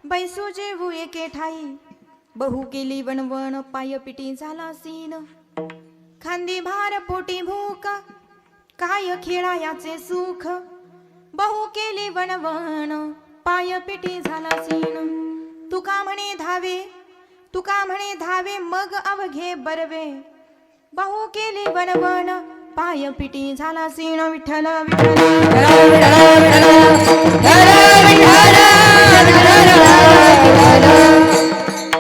बैसू जेवू एके ठाई बहु केली वणवण पायपिटी झाला सीन खांदी भार पोटी भूक काय खेळायाचे सुख बहु केली वणवण पायपिटी झाला सीन तुका म्हणे धावे मग अवघे बरवे बहु केली वणवण पायपिटी झाला सीन विठ्ठल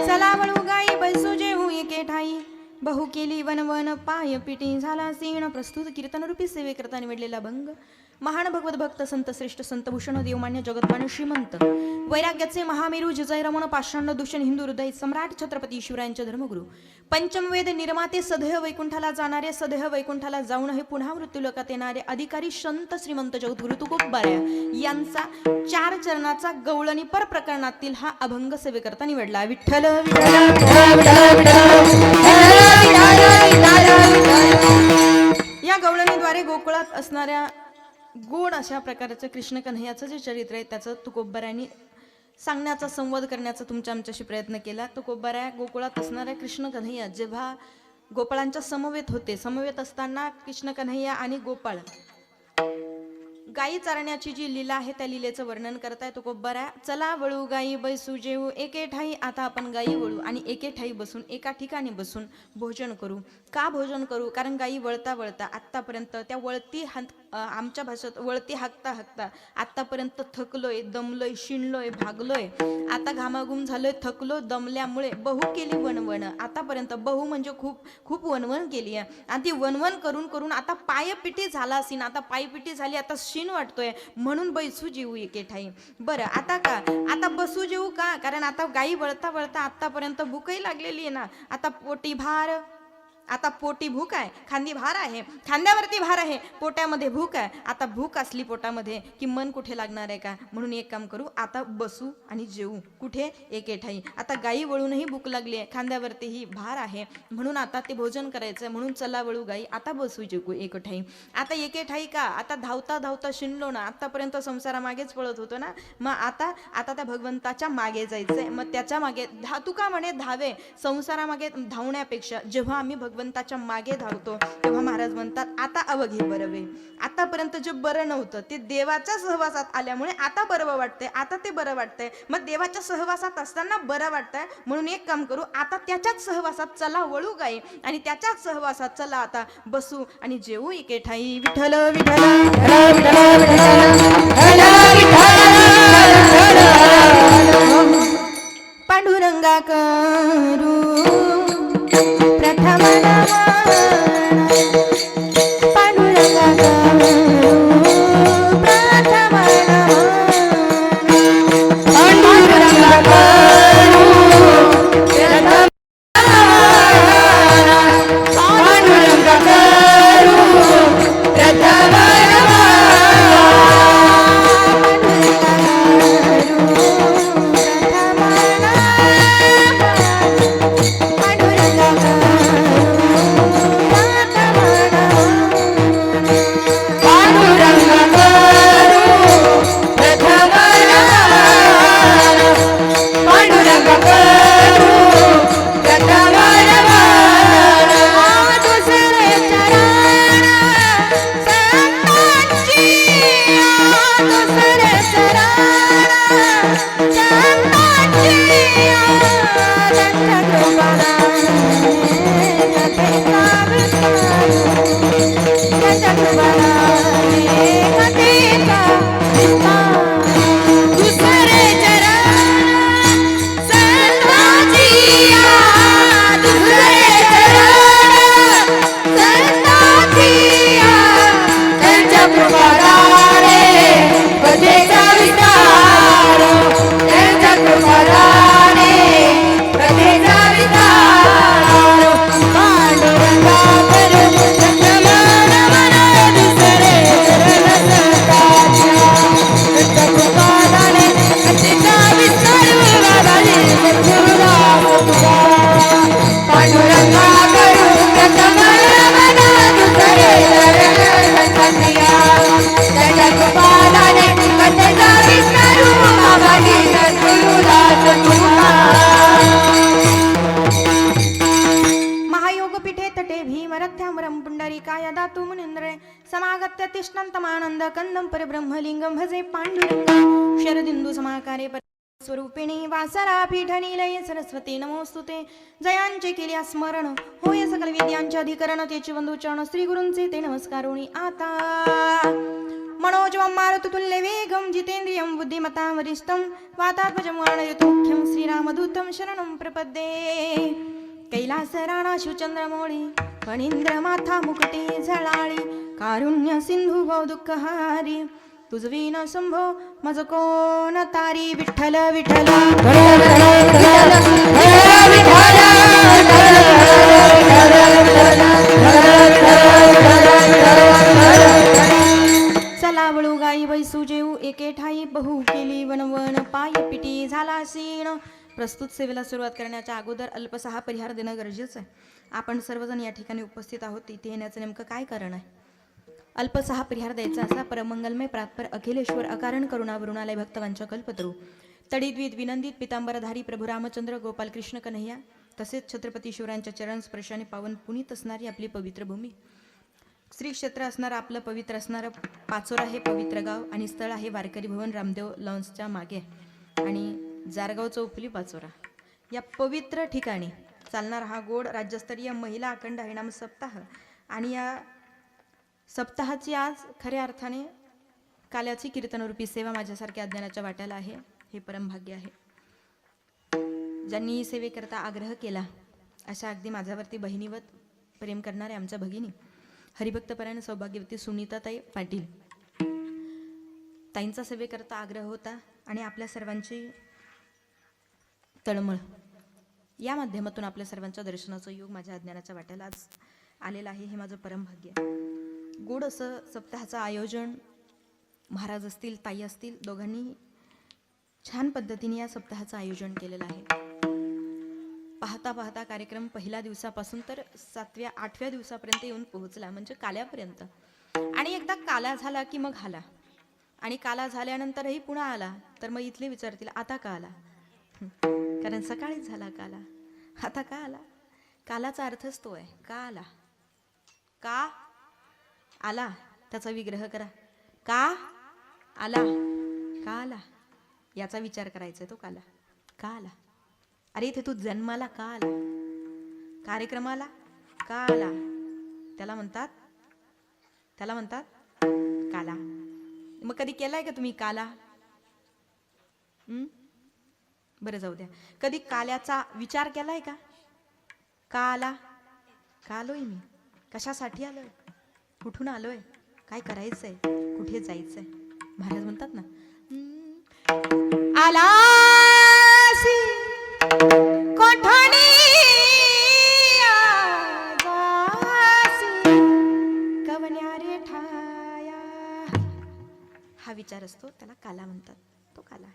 चला वळू गाई बैसू जेवू एके ठाई बहु केली वनवन पाय पिटी झाला सीण. प्रस्तुत कीर्तनरूपी सेवेकरता निवडलेला अभंग महान भगवत भक्त संत श्रेष्ठ संत भूषण देवमान्य जगतमान्य श्रीमंत वैराग्याचे महामेरू जिजाई रमण पाषांड दूषण हिंदू हृदय सम्राट छत्रपती शिवरायांचे धर्मगुरु पंचमवेद निर्माते सदैव वैकुंठाला जाणारे सदैव वैकुंठाला जाऊन हे पुन्हा मृत्यू लोकात येणारे अधिकारी संत श्रीमंत जगद्गुरु तुकोबाऱ्या यांचा 4 चरणाचा गवळणी पर प्रकरणातील हा अभंग सेवेकरता निवडला. विठ्ठल या गवळणीद्वारे गोकुळात असणाऱ्या गोड अशा प्रकारचं कृष्ण कन्हैयाचं जे चरित्र आहे त्याचं तुकोबाऱ्यांनी सांगण्याचा संवाद करण्याचा तुमच्या आमच्याशी प्रयत्न केला. तुकोबाऱ्या गोकुळात असणाऱ्या कृष्ण कन्हैया जेव्हा गोपाळांच्या समवेत होते, समवेत असताना कृष्ण कन्हैया आणि गोपाळ गायी चारण्याची जी लीला आहे त्या लीलेचं वर्णन करताय तुकोबाऱ्या. चला वळू गायी बैसू जेवू एके ठाई. आता आपण गायी वळू आणि एके ठाई बसून एका ठिकाणी बसून भोजन करू. का भोजन करू? कारण गायी वळता वळता आत्तापर्यंत त्या वळती आमच्या भाषेत वळती हाकता हाकता आत्तापर्यंत थकलोय, दमलोय, शिणलोय, भागलोय, आता घामाघूम झालोय, थकलो, दमल्यामुळे बहु केली वणवण. आतापर्यंत बहु म्हणजे खूप खूप वणवण केली आहे आणि ती वणवण करून करून आता पायपिटी झाला असेल. आता पायपिटी झाली, आता शीण वाटतोय म्हणून बैसू जेवू एके ठाई. बरं आता बसू जेवू का? कारण आता गायी वळता वळता आतापर्यंत भूकही लागलेली आहे ना. आता पोटी भार, आता पोटी भूक आहे, खांदी भार आहे, खांद्यावरती भार आहे, पोट्यामध्ये भूक आहे. आता भूक असली पोटामध्ये की मन कुठे लागणार आहे का? म्हणून एक काम करू, आता बसू आणि जेवू. कुठे? एके ठाई. आता गायी वळूनही भूक लागली आहे, खांद्यावरतीही भार आहे, म्हणून आता ते भोजन करायचं. म्हणून चला वळू गायी, आता बसू जेवू एक ठाई. आता एके ठाई का? आता धावता धावता शिणलो ना. आतापर्यंत संसारामागेच पळत होतो ना. मग आता त्या भगवंताच्या मागे जायचंय. मग त्याच्या मागे तुका म्हणे धावे. संसारामागे धावण्यापेक्षा जेव्हा आम्ही भगवंताच्या मागे धावतो तेव्हा महाराज म्हणतात आता अवघे बरवे. आतापर्यंत जे बरं नव्हतं ते देवाच्या सहवासात आल्यामुळे आता बरं वाटतंय, आता ते बरं वाटतंय. मग देवाच्या सहवासात असताना बरं वाटतंय म्हणून एक काम करू, आता त्याच्याच सहवासात चला वळू गाई आणि त्याच्याच सहवासात चला आता बसू आणि जेवू एके ठाई. विठ्ठल पांडुरंगा करू प्रथम पांडुरंगा करू प्रथम पांडुरंगा करू प्रथम पांडुरंगा करू प्रथम पांडुरंगा करू तं पुण्डरीकाय दातु मुनीन्द्रे समागत्य तिष्ठन्तमानन्द कन्दं परब्रह्मलिङ्गं भजे पाण्डुरङ्गं शरदिन्दु समाकारे स्वरूपिणी वासरापीठनिलये सरस्वती नमोस्तुते जयांचे केल्या स्मरण होय सकल विद्यांचे अधिकरण त्याची वंदुचरण श्री गुरूंचे ते नमस्कारोणी आता मनोजवं मारुततुल्य वेगं जितेन्द्रियं बुद्धिमतां वरिष्ठं वातात्मजं वाणयतुख्यं श्रीरामदूतं शरणं प्रपद्ये कैलास राणा शिवचंद्रमौळी फणींद्र माथा मुकुटे झळाळी कारुण्य सिंधू भव दुःखहारी तुझवी न संभो मज कोण तारी विठ्ठल विठ्ठल चला वळू गाई बैसू जेऊ एके ठाई बहु केली वनवन पाय पिटी झाला सीण. प्रस्तुत सेवेला सुरुवात करण्याच्या अगोदर अल्पसहा परिहार देणं गरजेचं आहे. आपण सर्वजण या ठिकाणी उपस्थित आहोत. इथे येण्याचं नेमकं काय कारण आहे? अल्पसहा परिहार द्यायचा असा परमंगलमय प्रातपर अखिलेश्वर अकारण करुणा वरुणालय भक्तवांच्या कल्पतरू तडीद्वित विनंदित पितांबरधारी प्रभू रामचंद्र गोपाल कृष्ण कन्हैया तसेच छत्रपती शिवरायांच्या चरण स्पर्शाने पावन पुनीत असणारी आपली पवित्र भूमी, श्री क्षेत्र असणारं आपलं पवित्र असणारं पाचोरा हे पवित्र गाव आणि स्थळ आहे वारकरी भवन रामदेव लॉन्सच्या मागे आणि जारगाव चौफुली पाचोरा या पवित्र ठिकाणी चालणार हा गोड राज्यस्तरीय महिला अखंड हरिनाम सप्ताह. आणि या सप्ताहाची आज खऱ्या अर्थाने काल्याची कीर्तनरूपी सेवा माझ्यासारख्या अज्ञानाच्या वाट्याला आहे. हे परमभाग्य आहे. ज्यांनी सेवेकरता आग्रह केला अशा अगदी माझ्यावरती बहिणीवत प्रेम करणाऱ्या आमच्या भगिनी हरिभक्तपरायण सौभाग्यवती सुनीताताई पाटील ताईंचा सेवेकरता आग्रह होता आणि आपल्या सर्वांची तळमळ या माध्यमातून आपल्या सर्वांच्या दर्शनाचा योग माझ्या अज्ञानाच्या वाट्याला आज आलेला आहे. हे माझं परमभाग्य आहे. गोड असं सप्ताहाचं आयोजन महाराज असतील ताई असतील दोघांनी छान पद्धतीने या सप्ताहाचं आयोजन केलेलं आहे. पाहता पाहता कार्यक्रम पहिल्या दिवसापासून तर 7व्या 8व्या दिवसापर्यंत येऊन पोहोचला म्हणजे काल्यापर्यंत. आणि एकदा काला झाला की मग आला आणि काला झाल्यानंतरही पुन्हा आला तर मग इथले विचारतील आता का आला, कारण सकाळीच झाला काला, आता का आला. कालाचा अर्थच तो आहे का आला. का आला त्याचा विग्रह करा. का आला, का आला याचा विचार करायचा तो काला. का आला, अरे इथे तू जन्माला का आला, कार्यक्रमाला का आला, त्याला म्हणतात काला. मग कधी केलाय का तुम्ही काला? बरं जाऊ द्या. कधी काल्याचा विचार केलाय का? का आला, का आलोय मी, कशासाठी आलोय, कुठून आलोय, काय करायचंय, कुठे जायचंय. महाराज म्हणतात ना आलासी कोठणी कवन्या रे ठाया. हा विचार असतो त्याला काला म्हणतात. तो काला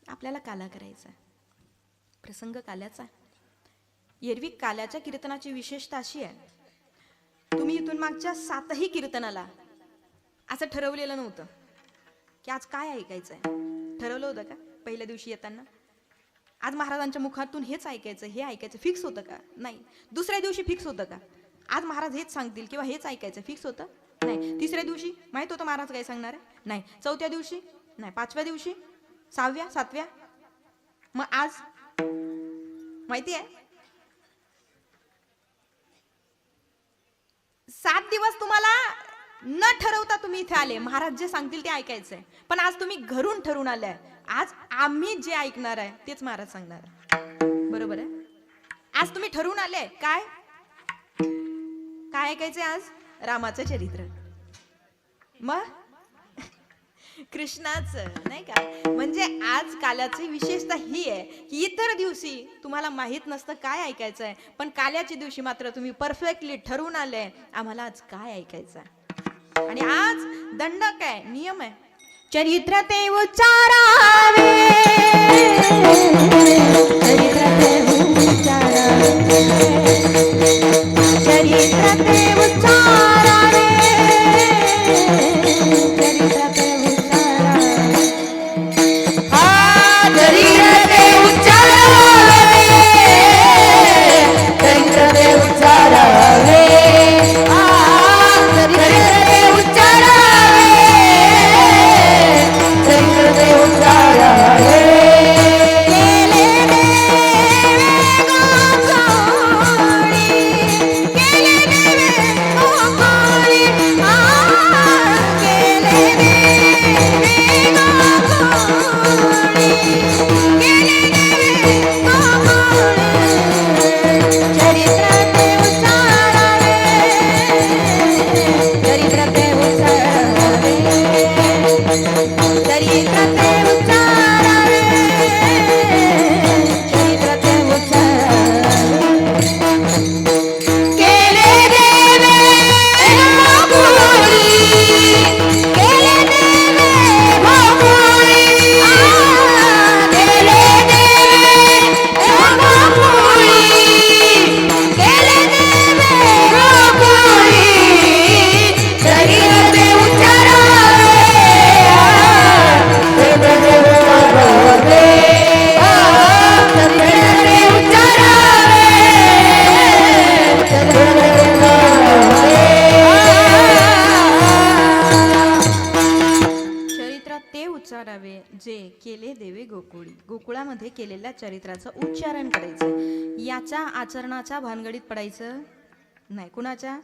आपल्याला काला करायचा प्रसंग काल्याचा. एरवी काल्याच्या कीर्तनाची विशेषता अशी आहे, तुम्ही इथून मागच्या 7ही कीर्तनाला असं ठरवलेलं नव्हतं की आज काय ऐकायचंय. ठरवलं होतं का पहिल्या दिवशी येताना आज महाराजांच्या मुखातून हेच ऐकायचं, हे ऐकायचं फिक्स होतं का? नाही. दुसऱ्या दिवशी फिक्स होतं का आज महाराज हेच सांगतील किंवा हेच ऐकायचं, फिक्स होतं? नाही. तिसऱ्या दिवशी माहित होतं महाराज काय सांगणार आहे? नाही. चौथ्या दिवशी नाही. 5व्या दिवशी, 6व्या, 7व्या, मग आज माहिती आहे 7 दिवस तुम्हाला न ठरवता तुम्ही इथे आले. महाराज जे सांगतील ते ऐकायचंय. पण आज तुम्ही घरून ठरून आलाय, आज आम्ही जे ऐकणार आहे तेच महाराज सांगणार आहे. बरोबर आहे. आज तुम्ही ठरून आले काय काय ऐकायचंय? आज रामाचं चरित्र, मग कृष्णाचं, नाही का. म्हणजे आज काल्याची विशेषता ही आहे की इतर दिवशी तुम्हाला माहित नसतं काय ऐकायचं आहे, पण काल्याच्या दिवशी मात्र तुम्ही परफेक्टली ठरवून आले आम्हाला आज काय ऐकायचं आहे. आणि आज दंडक आहे, नियम आहे, चरित्र ते उच्चारावे, चरित्र ते उच्चारावे, चरित्र ते उच्चारावे, चरित्र ते उच्चारावे, चरित्र ते उच्चारावे, चरित्र ते उच्चारावे, केले देवे गोकुळी. गोकुळामध्ये केलेल्या चरित्राचं उच्चारण करायचं. याच्या आचरणाच्या भानगडीत पडायचं नाही. कुणाच्या?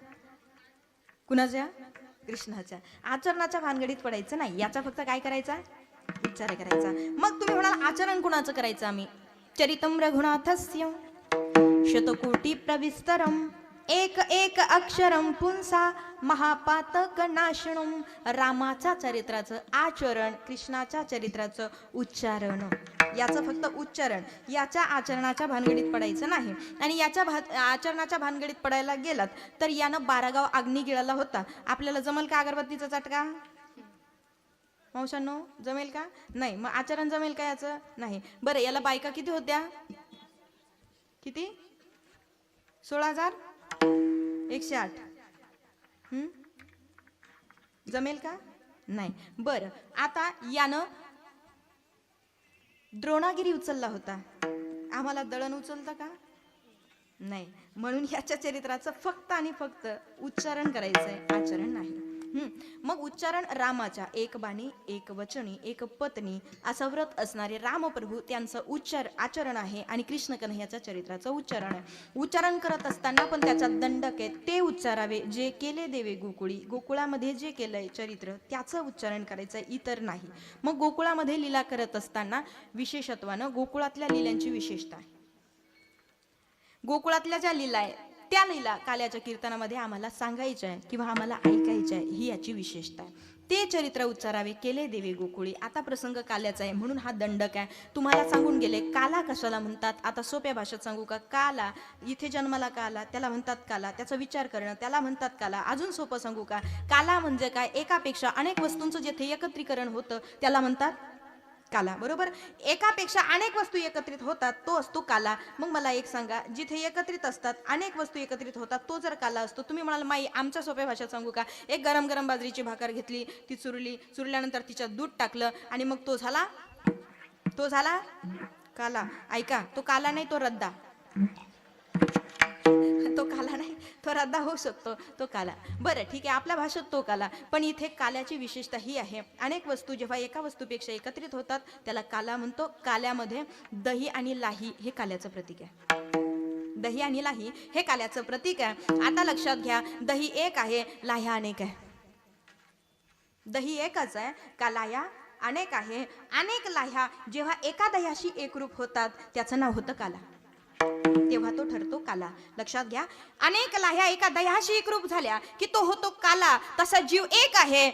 कृष्णाच्या आचरणाच्या भानगडीत पडायचं नाही. याचा फक्त काय करायचा? उच्चार करायचा. मग तुम्ही म्हणाल आचरण कुणाचं करायचं? आम्ही चरितम रघुनाथस्य शतकोटी प्रविस्तरम एक एक अक्षरम पुंसा महापातक नाशनम. रामाच्या चरित्राचं आचरण, कृष्णाच्या चरित्राचं उच्चारण. याचं फक्त उच्चारण, याच्या आचरणाच्या भानगडीत पडायचं नाही. आणि याच्या आचरणाच्या भानगडीत पडायला गेलात तर यानं 12 गाव अग्नी गिळाला होता. आपल्याला जमल का अगरबत्तीचा चटका? मावशांनो जमेल का? नाही. मग आचरण जमेल का याचं? नाही. बरं, याला बायका किती होत्या? किती? 16,108. जमेल का? नाही. बरं, आता यानं द्रोणागिरी उचलला होता. आम्हाला दळण उचलतं का? नाही. म्हणून याच्या चरित्राचं फक्त आणि फक्त उच्चारण करायचंय, आचरण नाही. मग उच्चारण रामाच्या एक बाणी एक वचनी एक पत्नी असं व्रत असणारे रामप्रभू त्यांचं आचरण आहे. आणि कृष्ण कन्हैयाच्या चरित्राचं उच्चारण आहे. उच्चारण करत असताना पण त्याचा दंडक आहे, ते उच्चारावे. जे केले देवे गोकुळी, गोकुळामध्ये जे केलंय चरित्र त्याचं उच्चारण करायचं, इतर नाही. मग गोकुळामध्ये लीला करत असताना विशेषत्वानं गोकुळातल्या लीलांची विशेषता आहे. गोकुळातल्या ज्या लीला आहे त्या लीला काल्याच्या कीर्तनामध्ये आम्हाला सांगायच्या आहे किंवा आम्हाला ऐकायच्या आहे, ही याची विशेषता आहे. ते चरित्र उच्चारावे केले देवे गोकुळी. आता प्रसंग काल्याचा आहे म्हणून हा दंडक आहे. तुम्हाला सांगून गेले काला कशाला म्हणतात. आता सोप्या भाषेत सांगू का? काला इथे जन्माला का आला त्याला म्हणतात काला. त्याचा विचार करणं त्याला म्हणतात काला. अजून सोपं सांगू का? काला म्हणजे काय? एकापेक्षा अनेक वस्तूंचं जेथे एकत्रीकरण होतं त्याला म्हणतात काला. बरोबर? एकापेक्षा अनेक वस्तू एकत्रित होतात तो असतो काला. मग मला एक सांगा, जिथे एकत्रित असतात अनेक वस्तू एकत्रित होतात तो जर काला असतो, तुम्ही म्हणाल माई आमच्या सोप्या भाषेत सांगू का? एक गरम गरम बाजरीची भाकर घेतली, ती चुरल्यानंतर तिच्यात दूध टाकलं आणि मग तो झाला काला. ऐका, तो काला नाही, तो रद्दा. तो काला नाही, तो रद्दा होऊ शकतो, तो काला. बरं ठीक आहे, आपल्या भाषेत तो काला. पण इथे काल्याची विशेषता ही आहे, अनेक वस्तू जेव्हा एका वस्तूपेक्षा एकत्रित होतात त्याला काला म्हणतो. काल्यामध्ये दही आणि लाही हे काल्याचं प्रतीक आहे. दही आणि लाही हे काल्याचं प्रतीक आहे. आता लक्षात घ्या, दही एक आहे, लाह्या अनेक आहे. दही एकच आहे का लाह्या अनेक आहे. अनेक लाह्या जेव्हा एका दह्याशी एकरूप होतात त्याचं नाव होतं काला, तेव्हा तो ठरतो काला. लक्षात घ्या, अनेक लाह्या एका दह्याशी एकरूप झाल्या की तो होतो काला. तसा जीव एक आहे,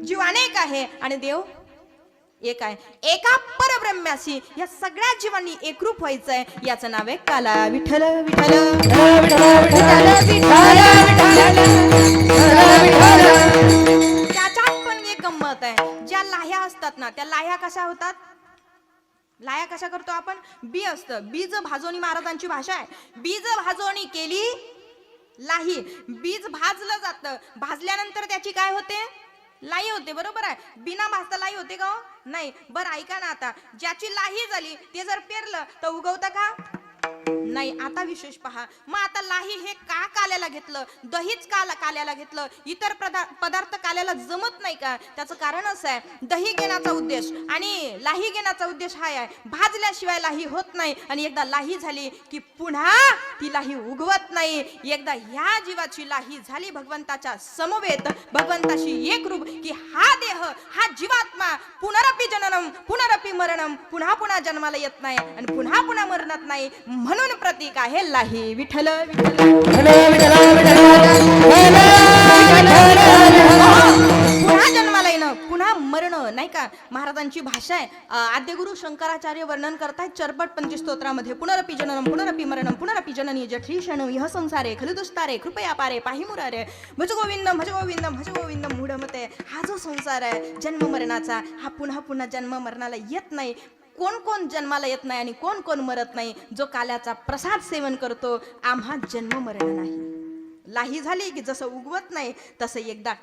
जीव अनेक आहे आणि देव एक आहे. एका परब्रह्म्याशी या सगळ्या जीवांनी एकरूप व्हायचंय, याचं नाव आहे काला. विठ्ठल विठ्ठल त्याच्यात पण एक गंमत आहे. ज्या लाह्या असतात ना, त्या लाह्या कशा होतात? लाया कशा करतो आपण? बी असतं, बीज भाजवणी महाराजांची भाषा आहे. बीज भाजवणी केली लाही. बीज भाजलं जातं, भाजल्यानंतर त्याची काय होते? लाई होते. बरोबर आहे? बिना भाजता लाई होते का? नाही. बरं ऐका ना, आता ज्याची लाही झाली ते जर पेरलं तर उगवतं का? नाही. आता विशेष पहा. मग आता लाही हे का काल्याला घेतलं? दहीच काल्याला घेतलं, इतर पदार्थ काल्याला जमत नाही का? त्याचं कारण असं आहे, दही घेण्याचा उद्देश आणि लाही घेण्याचा उद्देश हा आहे, भाजल्याशिवाय लाही होत नाही. आणि एकदा लाही झाली की पुन्हा ती लाही उगवत नाही. एकदा ह्या जीवाची लाही झाली भगवंताच्या समवेत, भगवंताशी एकरूप, की हा देह, हा जीवात्मा पुनरपि जननम पुनरपि मरणम, पुन्हा पुन्हा जन्माला येत नाही आणि पुन्हा पुन्हा मरणार नाही. म्हणून प्रतीक आहे लाही. विठ्ठल पुन्हा जन्माला येणं, पुन्हा मरणं नाही का? महाराजांची भाषा आहे. आद्यगुरु शंकराचार्य वर्णन करतायत चरपट पंचस्तोत्रामध्ये. पुनरपि जननम पुनरपि मरणम पुनरपि जननी जठरीषण इह संसारे खलु दुस्तारे कृपया पारे पाहि मुरारे भज गोविंदम भज गोविंदम भज गोविंदम मूढमते. हा जो संसार आहे जन्म मरणाचा, हा पुन्हा पुन्हा जन्म मरणाला येत नाही. कोण कोण जन्माला येत नाही आणि कोण कोण मरत नाही? जो काल्याचा प्रसाद सेवन करतो, आम्हा जन्म मरण नाही. लाही झाली की जसं उगवत नाही तसं एकदा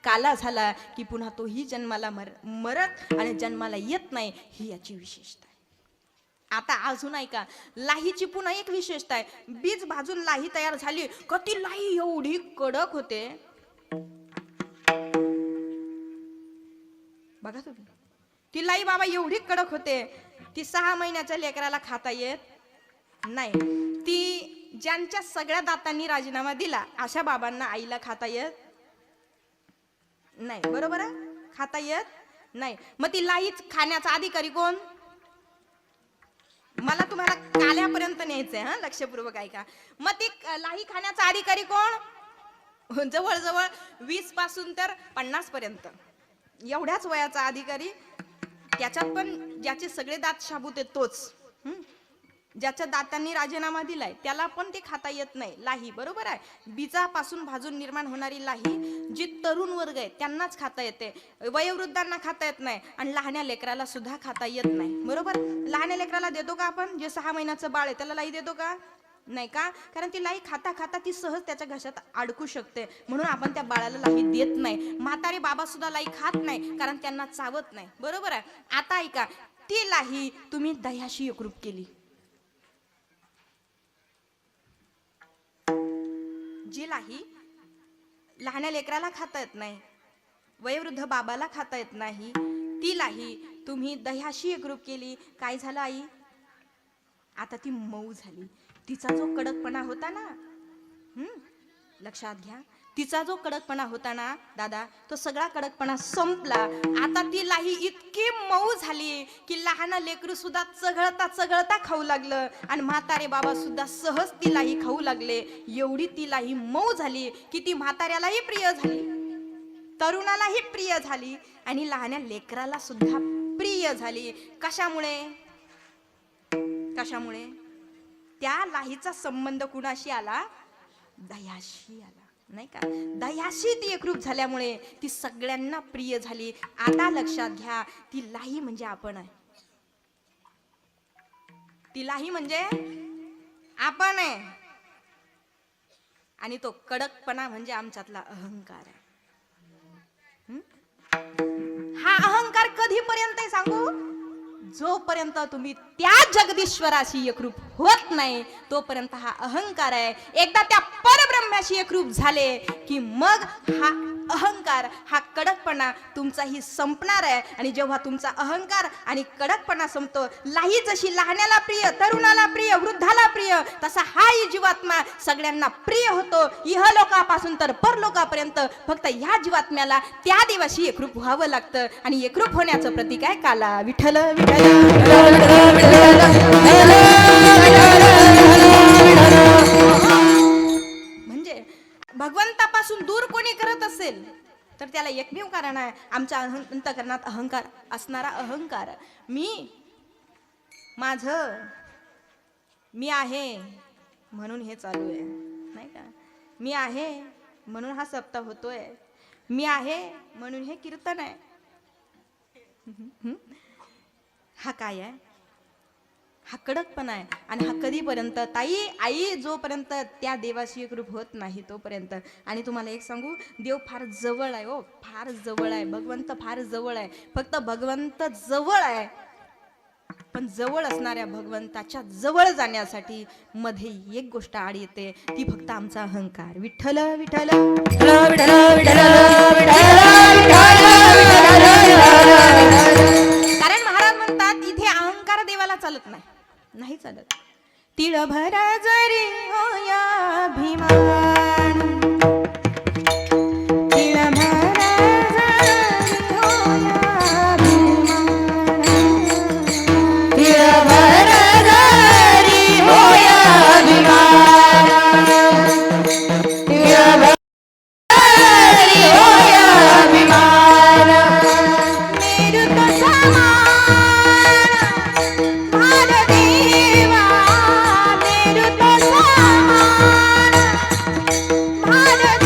काला झाला की पुन्हा तोही जन्माला मरत आणि जन्माला येत नाही, ही याची विशेषता आहे. आता अजून ऐका, लाहीची पुन्हा एक विशेषता आहे. बीज भाजून लाही तयार झाली का ती लाही एवढी कडक होते, बघा तुम्ही. ती लाई बाबा एवढी कडक होते, ती 6 महिन्याच्या लेकराला खाता येत नाही. ती ज्यांच्या सगळ्या दातांनी राजीनामा दिला अशा बाबांना आईला खाता येत नाही. बरोबर आहे, खाता येत नाही. मग ती लाईच खाण्याचा अधिकारी कोण? मला तुम्हाला काल्यापर्यंत न्यायचंय, हा, लक्षपूर्वक ऐका. मग ती लाही खाण्याचा अधिकारी कोण? जवळजवळ 20 पासून तर 50 पर्यंत एवढ्याच वयाचा अधिकारी. त्याच्यात पण ज्याचे सगळे दात शाबूत आहेत तोच, ज्याच्या दातांनी राजीनामा दिलाय त्याला पण ते खाता येत नाही लाही. बरोबर आहे. बीजापासून भाजून निर्माण होणारी लाही जी तरुण वर्ग आहे त्यांनाच खाता येते, वयोवृद्धांना खाता येत नाही आणि लहान्या लेकराला सुद्धा खाता येत नाही. बरोबर. लहान्या लेकराला देतो का आपण? जे 6 महिन्याचं बाळ आहे त्याला लाही देतो का? नाही. का? कारण ती लाई खाता खाता ती सहज त्याच्या घशात अडकू शकते, म्हणून आपण त्या बाळाला लाई देत नाही. म्हातारे बाबा सुद्धा लाई खात नाही कारण त्यांना चावत नाही. बरोबर आहे. आता ऐका, ती लाही तुम्ही दह्याशी एकरूप केली. जी लाही लहान्या लेकराला खाता येत नाही, वयोवृद्ध बाबाला खाता येत नाही, ती लाही तुम्ही दह्याशी एकरूप केली. काय झालं आई? आता ती मऊ झाली. तिचा जो कडकपणा होता ना, लक्षात घ्या, तिचा जो कडकपणा होता ना दादा, तो सगळा कडकपणा संपला. आता ती लाही इतकी मऊ झाली की लहान लेकरू सुद्धा चघळता चघळता खाऊ लागलं आणि म्हातारे बाबा सुद्धा सहज ती लाही खाऊ लागले. एवढी ती लाही मऊ झाली की ती म्हाताऱ्यालाही प्रिय झाली, तरुणालाही प्रिय झाली आणि लहान्या लेकराला सुद्धा प्रिय झाली. कशामुळे? कशामुळे? त्या लाहीचा संबंध कुणाशी आला? दह्याशी आला, नाही का? दह्याशी ती एकरूप झाल्यामुळे ती सगळ्यांना प्रिय झाली. आता लक्षात घ्या, ती लाही म्हणजे आपण आहे. ती लाही म्हणजे आपण आहे आणि तो कडकपणा म्हणजे आमच्यातला अहंकार आहे. हा अहंकार कधीपर्यंत आहे सांगू? जोपर्यंत तुम्ही त्या जगदीश्वराशी एकरूप होत नाही तोपर्यंत हा अहंकार आहे. एकदा त्या परब्रह्माशी एकरूप झाले की मग हा अहंकार, हा कडकपणा तुमचाही संपणार आहे. आणि जेव्हा तुमचा अहंकार आणि कडकपणा संपतो, लाही जशी लहान्याला प्रिय, तरुणाला प्रिय, वृद्धाला प्रिय, तसा हाही जीवात्मा सगळ्यांना प्रिय होतो. इहलोकापासून तर परलोकापर्यंत फक्त ह्या जीवात्म्याला त्या देवाशी एकरूप व्हावं लागतं. आणि एकरूप होण्याचं प्रतीक आहे काला. विठ्ठल विठ्ठल. म्हणजे भगवंतापासून दूर कोणी करत असेल तर त्याला एकमेव कारण आहे, आमच्या अंतःकरणात अहंकार असणारा अहंकार. माझं, मी आहे म्हणून हे चालू आहे, नाही का? मी आहे म्हणून हा सप्ताह होतोय, मी आहे म्हणून हे कीर्तन आहे. हा काय आहे? हा कडकपणा आहे. आणि हा कधीपर्यंत? ताई, आई जोपर्यंत त्या देवाशी एकरूप होत नाही तोपर्यंत. आणि तुम्हाला एक सांगू, देव फार जवळ आहे. हो, फार जवळ आहे. भगवंत फार जवळ आहे. फक्त भगवंत जवळ आहे, पण जवळ असणाऱ्या भगवंताच्या जवळ जाण्यासाठी मध्ये एक गोष्ट आड येते, ती फक्त आमचा अहंकार. विठ्ठल विठ्ठल. कारण महाराज म्हणतात इथे अहंकार देवाला चालत नाही, नाही चालत. तिळभर जरी होया भीमान, तिळभर जरी होया भीमान, तिळभर जरी होया भीमान, तिळभर जरी होया भीमान, मेरुत समान महादेवा, मेरुत समान महादेवा.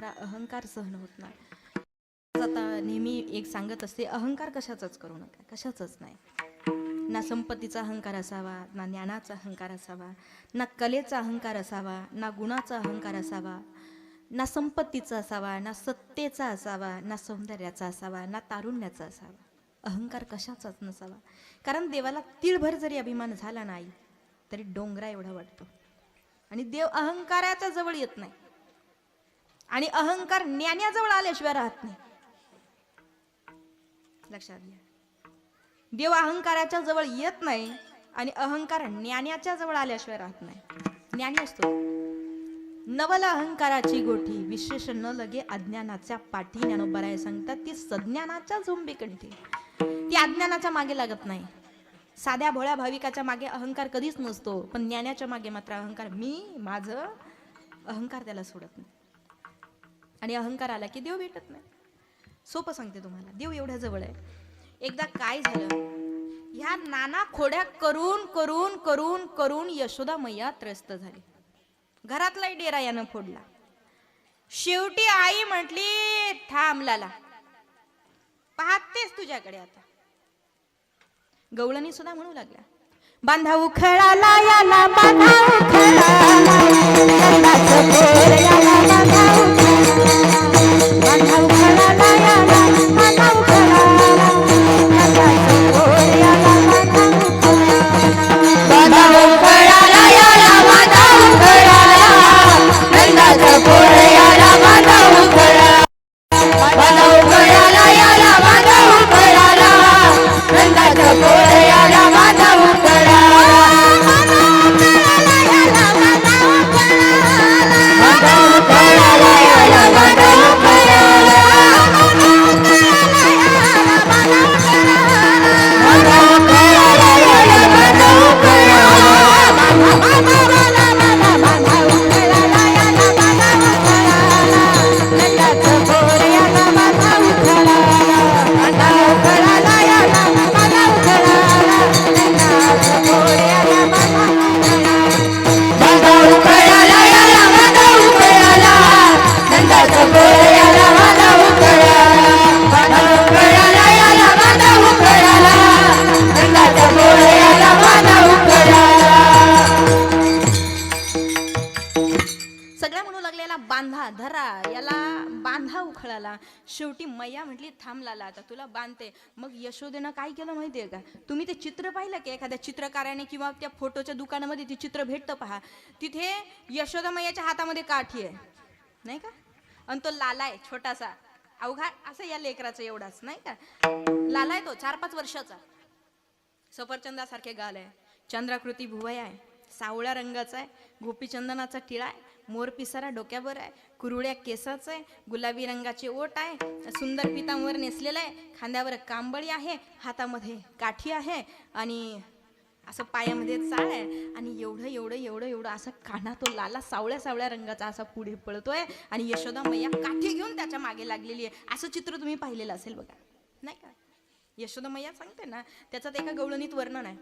असणारा अहंकार सहन होत नाही. आता नेहमी एक सांगत असते, अहंकार कशाचाच करू नका, कशाचाच नाही. ना संपत्तीचा अहंकार असावा, ना ज्ञानाचा अहंकार असावा, ना कलेचा अहंकार असावा, ना गुणाचा अहंकार असावा, ना संपत्तीचा असावा, ना सत्तेचा असावा, ना सौंदर्याचा असावा, ना तारुण्याचा असावा. अहंकार कशाचाच नसावा. कारण देवाला तीळभर जरी अभिमान झाला नाही तरी डोंगरा एवढा वाटतो. आणि देव अहंकाराच्या जवळ येत नाही, आणि अहंकार ज्ञानाजवळ आल्याशिवाय राहत नाही. लक्षात घ्या, देव अहंकाराच्या जवळ येत नाही आणि अहंकार ज्ञानाच्या जवळ आल्याशिवाय राहत नाही. ज्ञानी असतो, नवल अहंकाराची गोठी विशेष न लगे अज्ञानाच्या पाठी. ज्ञानोबराय सांगतात, ती सज्ञानाच्या झोंबे कंठी. ती अज्ञानाच्या मागे लागत नाही. साध्या भोळ्या भाविकाच्या मागे अहंकार कधीच नसतो, पण ज्ञानाच्या मागे मात्र अहंकार, मी माझं, अहंकार त्याला सोडत नाही. आणि अहंकार आला की देव भेटत नाही. सोपं सांगते तुम्हाला, देव एवढ्या जवळ आहे. एकदा काय झालं, ह्या नाना खोड्या करून करून करून करून यशोदा मैया त्रस्त झाली. घरातलाही डेरा यानं फोडला. शेवटी आई म्हटली, थांब लाला, पाहतेस तुझ्याकडे आता. गवळणी सुद्धा म्हणू लागल्या, बांधा उखळाला याला, बांधा उखळाला, नंदाचं पोर याला, बांधा उखळाला, बांधा उखळाला याला, बांधा उखळाला, नंदाचं पोर याला, बांधा उखळाला, बांधा उखळाला याला, बांधा उखळाला, नंदाचं पोर याला, बांधा उखळाला, बांधा उखळाला याला, बांधा उखळाला, नंदाचं पोर याला, बांधा उखळाला, बांधा उखळाला याला, बांधा उखळाला, शेवटी मैया म्हटली, थांब लाला, आता तुला बांधते. मग यशोदेनं काय केलं माहितीये का? तुम्ही ते चित्र पाहिलं की एखाद्या चित्रकाराने किंवा त्या फोटोच्या दुकानामध्ये ते चित्र भेटतं पहा, तिथे यशोदा मैयाच्या हातामध्ये काठी आहे, नाही का? आणि तो लाला आहे छोटासा, अवघा असं या लेकराचा एवढाच, नाही का? लाला आहे तो 4-5 वर्षाचा, सफरचंदासारखे गाल आहे, चंद्राकृती भुवया आहे, सावळ्या रंगाचा आहे, गोपीचंदनाचा टिळा आहे, मोर पिसारा डोक्यावर आहे, कुरुड्या केसाचं आहे, गुलाबी रंगाचे ओठ आहे, सुंदर पितांवर नेसलेला आहे, खांद्यावर कांबळी आहे, हातामध्ये काठी आहे, आणि असं पायामध्ये चाळ आहे, आणि एवढं एवढं एवढं एवढं असं काना तो लाला सावळ्या सावळ्या रंगाचा असा पुढे पळतोय, आणि यशोदा मैया काठी घेऊन त्याच्या मागे लागलेली आहे. असं चित्र तुम्ही पाहिलेलं असेल बघा, नाही का? यशोदा मैया सांगते ना, त्याच्यात एका गवळणीत वर्णन आहे,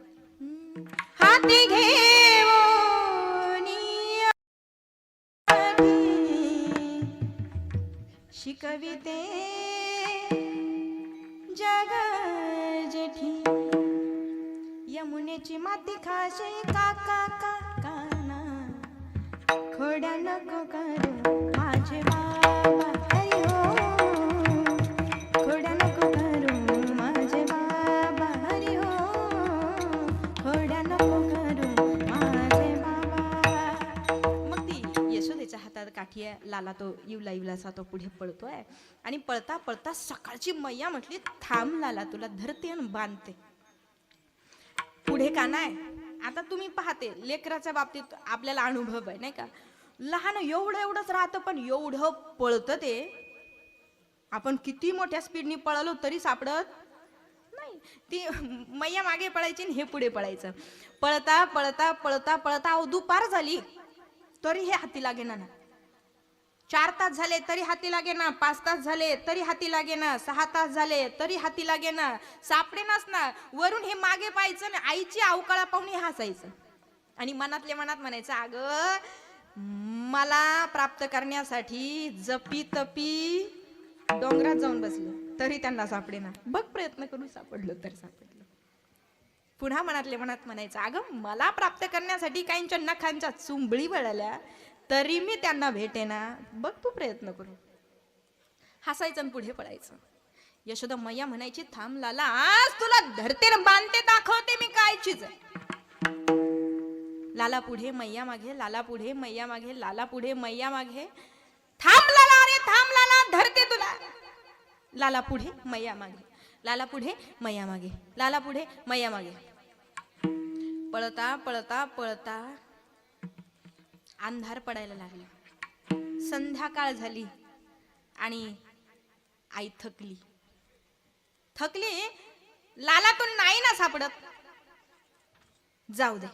हाती घेऊन शिकविते जग जेठी, यमुनेची माती खाशी काका काकाना, खोड्या नको करू माझे बाबा, हरी हो, खोड्या नको करू माझे बाबा, हरी हो, खोड्या नको करू माझे बाबा. मग ती यशोदेच्या हातात काठी आहे, लाला तो इवला इवलासा तो पुढे पळतोय, आणि पळता पळता सकाळची मैया म्हटली, थांब लाला, तुला धरते आणि बांधते. पुढे का नाही? आता तुम्ही पाहते, लेकराच्या बाबतीत आपल्याला अनुभव आहे, नाही का? लहान एवढं एवढंच राहतं, पण एवढं पळतं ते, आपण किती मोठ्या स्पीडनी पळालो तरी सापडत नाही. ती मैया मागे पळायची आणि हे पुढे पळायचं. पळता पळता पळता पळता अहो दुपार झाली तरी हे हाती लागेना ना. 4 तास झाले तरी हाती लागेना, 5 तास झाले तरी हाती लागेना, 6 तास झाले तरी हाती लागेना, सापडेनाच ना. वरून हे मागे पाहायचं आणि आईची अवकाळा पाहून हसायचं आणि मनातल्या मनात म्हणायचं, अगं मला प्राप्त करण्यासाठी जपी तपी डोंगरात जाऊन बसले तरी त्यांना सापडेना. बघ प्रयत्न करून सापडलो तर सापडलो. पुन्हा मनातले मनात म्हणायचं, अगं मला प्राप्त करण्यासाठी काहींच्या नखांच्या चुंबळी वळल्या तरी मी त्यांना भेटेना. बघ तू प्रयत्न करू. हसायचं आणि पुढे पळायचं. यशोदा मैया म्हणायची, थांब लाला, आज तुला धरते न बांधते, दाखवते मी काय चीज आहे. लाला पुढे मैया मागे, लाला पुढे मैया मागे, लाला पुढे मैया मागे. थांब लाला, अरे थांब लाला, धरते तुला. लाला पुढे मैया मागे, लाला पुढे मैया मागे, लाला पुढे मैया मागे. पळता पळता पळता अंधार पडायला लागला. संध्याकाळ झाली आणि आई थकली. लालातून नाही ना सापडत. जाऊ दे.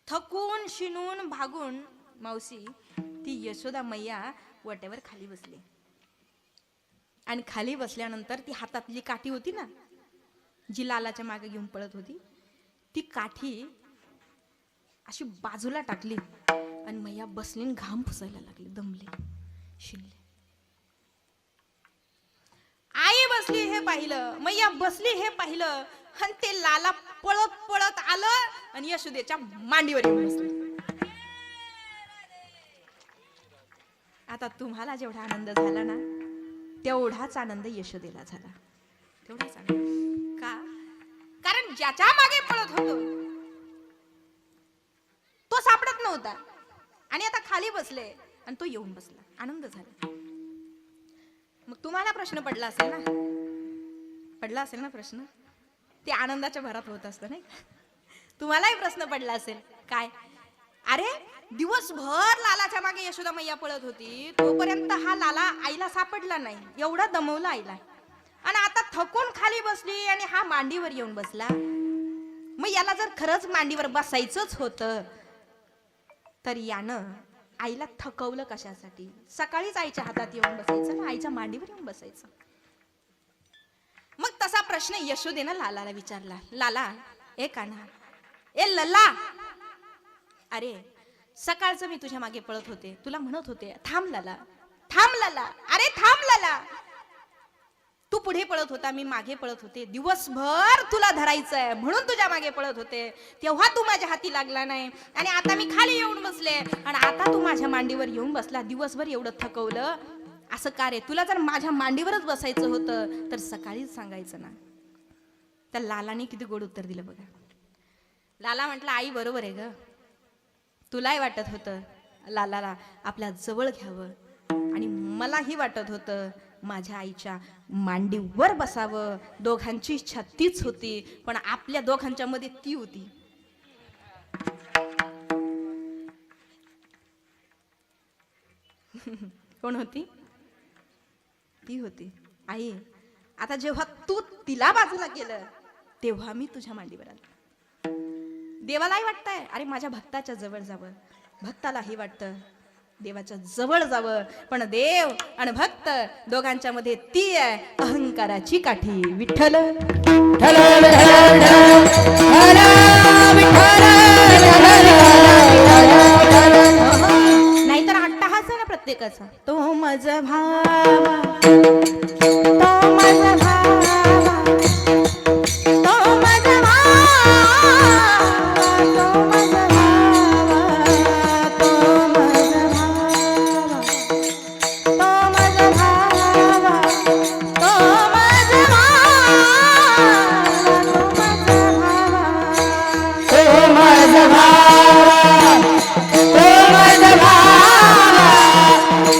थकून शिनून भागून मावशी ती यशोदा मैया वट्यावर खाली बसली. आणि खाली बसल्यानंतर ती हातातली काठी होती ना, जी लालाच्या मागे घेऊन पळत होती, ती काठी अशी बाजूला टाकली आणि मैया बसली, घाम पुसायला लागली, दमली, शिरले. आई बसली हे पाहिलं, मैया बसली हे पाहिलं, आणि ते लाला पळत पळत आलं आणि यशोदेच्या मांडीवर येऊन बसले. आता तुम्हाला जेवढा आनंद झाला ना, तेवढाच आनंद यशोदेला झाला. तेवढाच आनंद. का? कारण ज्याच्या मागे पळत होतो तो सापडत नव्हता आणि आता खाली बसले आणि तो येऊन बसला. आनंद झाला. मग तुम्हाला प्रश्न पडला असेल ना प्रश्न. ते आनंदाच्या भरात होत असतं नाही. तुम्हालाही प्रश्न पडला असेल, काय? अरे दिवसभर लालाच्या मागे यशोदा मैया पळत होती, तोपर्यंत हा लाला आईला सापडला नाही. एवढा दमवला आईला, आणि आता थकून खाली बसली आणि हा मांडीवर येऊन बसला. मग याला जर खरंच मांडीवर बसायचंच होतं तर यानं आईला थकवलं कशासाठी? सकाळीच आईच्या हातात येऊन बसायचं ना, आईच्या मांडीवर येऊन बसायचं. मग तसा प्रश्न यशोदेनं लालाला विचारला. लाला, ए कान्हा, ए लल्ला, अरे सकाळचं मी तुझ्या मागे पळत होते, तुला म्हणत होते थांब लाला, थांब लाला, अरे थांब लाला. तू पुढे पळत होता, मी मागे पळत होते. दिवसभर तुला धरायचंय म्हणून तुझ्या मागे पळत होते, तेव्हा तू माझ्या हाती लागला नाही, आणि आता मी खाली येऊन बसले आणि आता तू माझ्या मांडीवर येऊन बसला. दिवसभर एवढं थकवलं, असं का रे? तुला जर माझ्या मांडीवरच बसायचं होतं तर सकाळीच सांगायचं ना. त्या लालाने किती गोड उत्तर दिलं बघा. लाला म्हटलं, आई बरोबर आहे ग, तुलाही वाटत होतं लालाला आपल्या जवळ घ्यावं, आणि मलाही वाटत होतं माझ्या आईच्या मांडीवर बसावं. दोघांची इच्छा तीच होती, पण आपल्या दोघांच्या मध्ये ती होती. कोण होती? ती होती आई. आता जेव्हा तू तिला बाजूला केलं तेव्हा मी तुझ्या मांडीवर आलो. देवालाही वाटतंय अरे माझ्या भक्ताच्या जवळ जावं, भक्तालाही वाटतं देवाच्या जवळ जावं, पण देव आणि भक्त दोघांच्या मध्ये ती आहे अहंकाराची काठी. विठ्ठल नाहीतर अट्टहास आहे ना प्रत्येकाचा. तो माझा भावा, तो माझा भावा, तो माझा भावा, तो माझा भावा, तो माझा भावा, तो माझा भावा, तो माझा भावा, तो माझा भावा, तो माझा भावा, तो माझा भावा,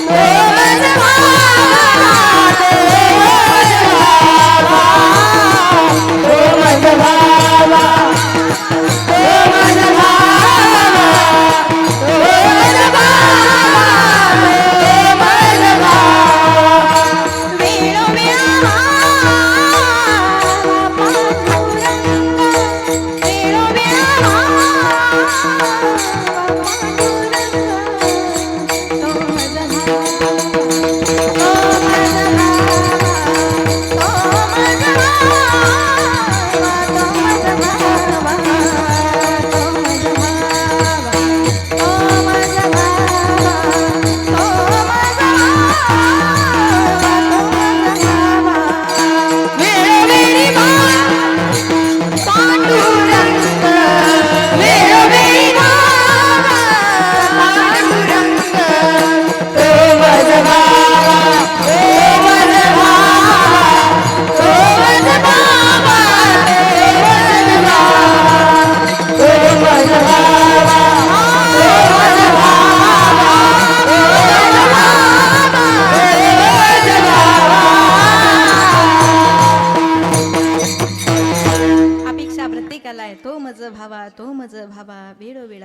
तो माझा भावा,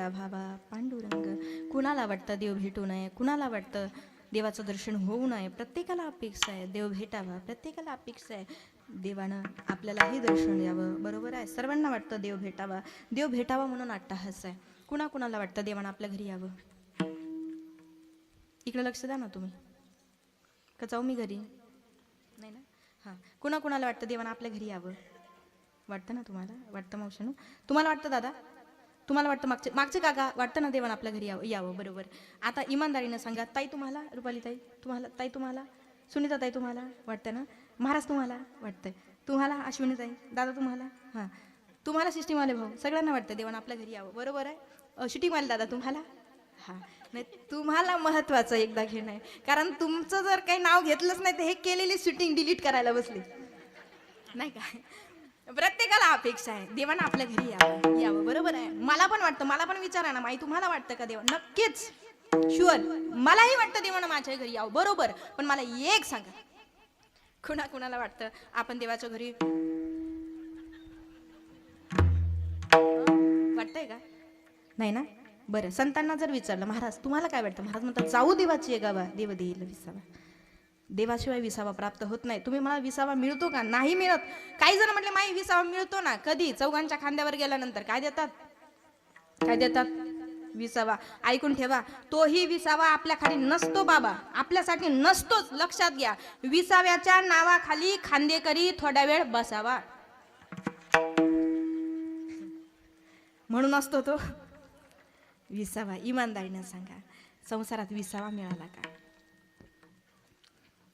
भेटा भावा पांडुरंग. कुणाला वाटतं देव भेटू नये, कुणाला वाटतं देवाचं दर्शन होऊ नये. प्रत्येकाला अपेक्षा आहे देव भेटावा, प्रत्येकाला अपेक्षा आहे देवानं आपल्यालाही दर्शन द्यावं. बरोबर आहे, सर्वांना वाटतं देव भेटावा. देव भेटावा म्हणून अट्टाहास आहे. कुणाकुणाला वाटतं देवानं आपल्या घरी यावं? इकडे लक्ष द्या ना तुम्ही. का जाऊ मी घरी? नाही ना. हां, कुणाकुणाला वाटतं देवानं आपल्या घरी यावं? वाटतं ना तुम्हाला? वाटतं मावशानं? तुम्हाला वाटतं दादा? तुम्हाला वाटतं? मागचे मागचे काका वाटतं ना देवानं आपल्या घरी यावं? बरोबर. आता इमानदारीनं सांगा, ताई तुम्हाला, रुपाली ताई तुम्हाला, ताई तुम्हाला, सुनीता ताई तुम्हाला वाटतं ना? महाराज तुम्हाला वाटतंय? तुम्हाला अश्विनी ताई, दादा तुम्हाला, हां तुम्हाला, सिस्टीमवाले भाऊ सगळ्यांना वाटतं देवानं आपल्या घरी यावं. बरोबर आहे. शूटिंगवाले दादा तुम्हाला, हां नाही तुम्हाला महत्त्वाचं एकदा घेणं आहे. कारण तुमचं जर काही नाव घेतलंच नाही तर हे केलेली शूटिंग डिलीट करायला बसली नाही का. प्रत्येकाला अपेक्षा आहे देवानं आपल्या घरी यावं. बरोबर आहे. मला पण वाटतं, मला पण विचारा ना माई तुम्हाला वाटतं का देवा? नक्कीच, शुअर मलाही वाटतं देवानं माझ्या घरी यावं. बरोबर. पण मला एक सांगा, कुणाला वाटतं आपण देवाच्या घरी वाटतंय का? नाही ना. बरं, संतांना जर विचारलं महाराज तुम्हाला काय वाटतं? महाराज म्हणतात जाऊ देवाची आहे गावा, देव देईल विसावा. देवाशिवाय विसावा प्राप्त होत नाही. तुम्ही मला विसावा मिळतो का? नाही मिळत. काही जण म्हटले माई विसावा मिळतो ना. कधी? चौघांच्या खांद्यावर गेल्यानंतर काय देतात? काय देतात? विसावा. ऐकून ठेवा, तोही विसावा आपल्या खाली नसतो बाबा, आपल्यासाठी नसतोच. लक्षात घ्या. विसाव्याच्या नावाखाली खांदेकरी थोडा वेळ बसावा म्हणून असतो तो विसावा. इमानदारीने सांगा, संसारात विसावा मिळाला का?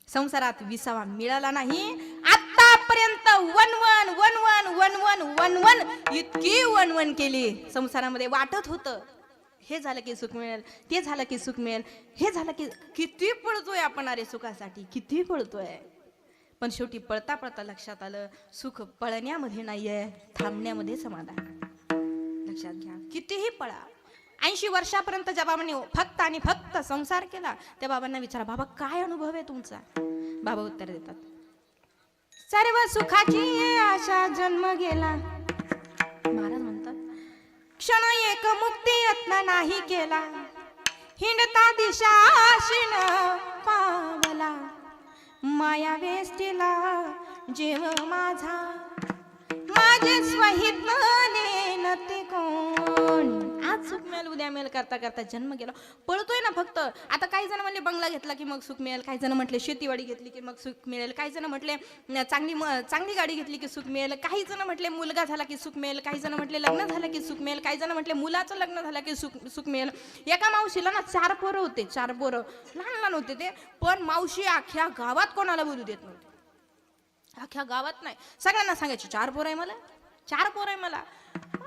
संसारात विसावा मिळाला नाही. आतापर्यंत वनवन वनवन वनवन वनवन इतकी वनवन केली संसारामध्ये. वाटत होतं हे झालं की सुख मिळेल, ते झालं की सुख मिळेल, हे झालं की. किती पळतोय आपण अरे सुखासाठी, किती पळतोय. पण शेवटी पळता पळता लक्षात आलं सुख पळण्यामध्ये नाहीये, थांबण्यामध्ये समाधान. लक्षात घ्या. कितीही पळा. 80 वर्षापर्यंत ज्या बाबांनी फक्त आणि फक्त संसार केला त्या बाबांना विचारा, बाबा काय अनुभव आहे तुमचा? बाबा उत्तर देतात, सर्व सुखाची आशा जन्म गेला. महाराज म्हणतात, क्षण एक मुक्ती यत्न नाही केला, हिंडता दिशा आशिन पावला, माया वेष्टीला जीव माझा, माझे स्वहित नेनते कोण. आज सुख मिळेल उद्या मिळेल करता करता जन्म गेला. पळतोय ना फक्त. आता काही जण म्हणले बंगला घेतला की मग सुख मिळेल, काही जण म्हटले शेतीवाडी घेतली की मग सुख मिळेल, काही जण म्हटले चांगली गाडी घेतली की सुख मिळेल, काही जण म्हटले मुलगा झाला की सुख मिळेल, काही जण म्हटले लग्न झालं की सुख मिळेल, काही जण म्हटले मुलाचं लग्न झालं की सुख मिळेल. एका मावशीला ना 4 पोरं होते, 4 पोरं लहान लहान होते ते. पण मावशी अख्ख्या गावात कोणाला बोलू देत नव्हती. अख्ख्या गावात नाही, सगळ्यांना सांगायची 4 पोरं आहे मला, 4 पोरं आहे मला.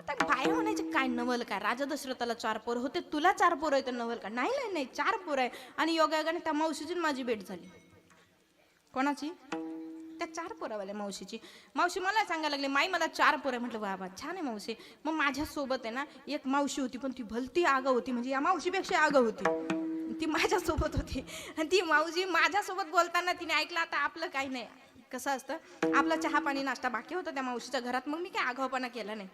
आता बाया म्हणायचे काय नवल काय, राजा दशरथाला 4 पोरं होते, तुला 4 पोरं आहे तर नवल का? नाही नाही नाही 4 पोरं आहे. आणि योगायोगाने त्या मावशीची माझी भेट झाली. कोणाची? त्या 4 पोरावाल्या मावशीची. मावशी मला सांगायला लागले माई मला 4 पोरं आहे. म्हटलं बाबा छान आहे मावशी. मग माझ्यासोबत आहे ना एक मावशी होती, पण ती भलती आगाऊ होती, म्हणजे या मावशीपेक्षा आगाऊ होती. ती माझ्यासोबत होती आणि ती मावशी माझ्यासोबत बोलताना तिने ऐकलं आता आपलं काही नाही, कसं असतं आपला चहा पाणी नाश्ता बाकी होता त्या मावशीच्या घरात. मग मी काय आगाऊपणा केला नाही.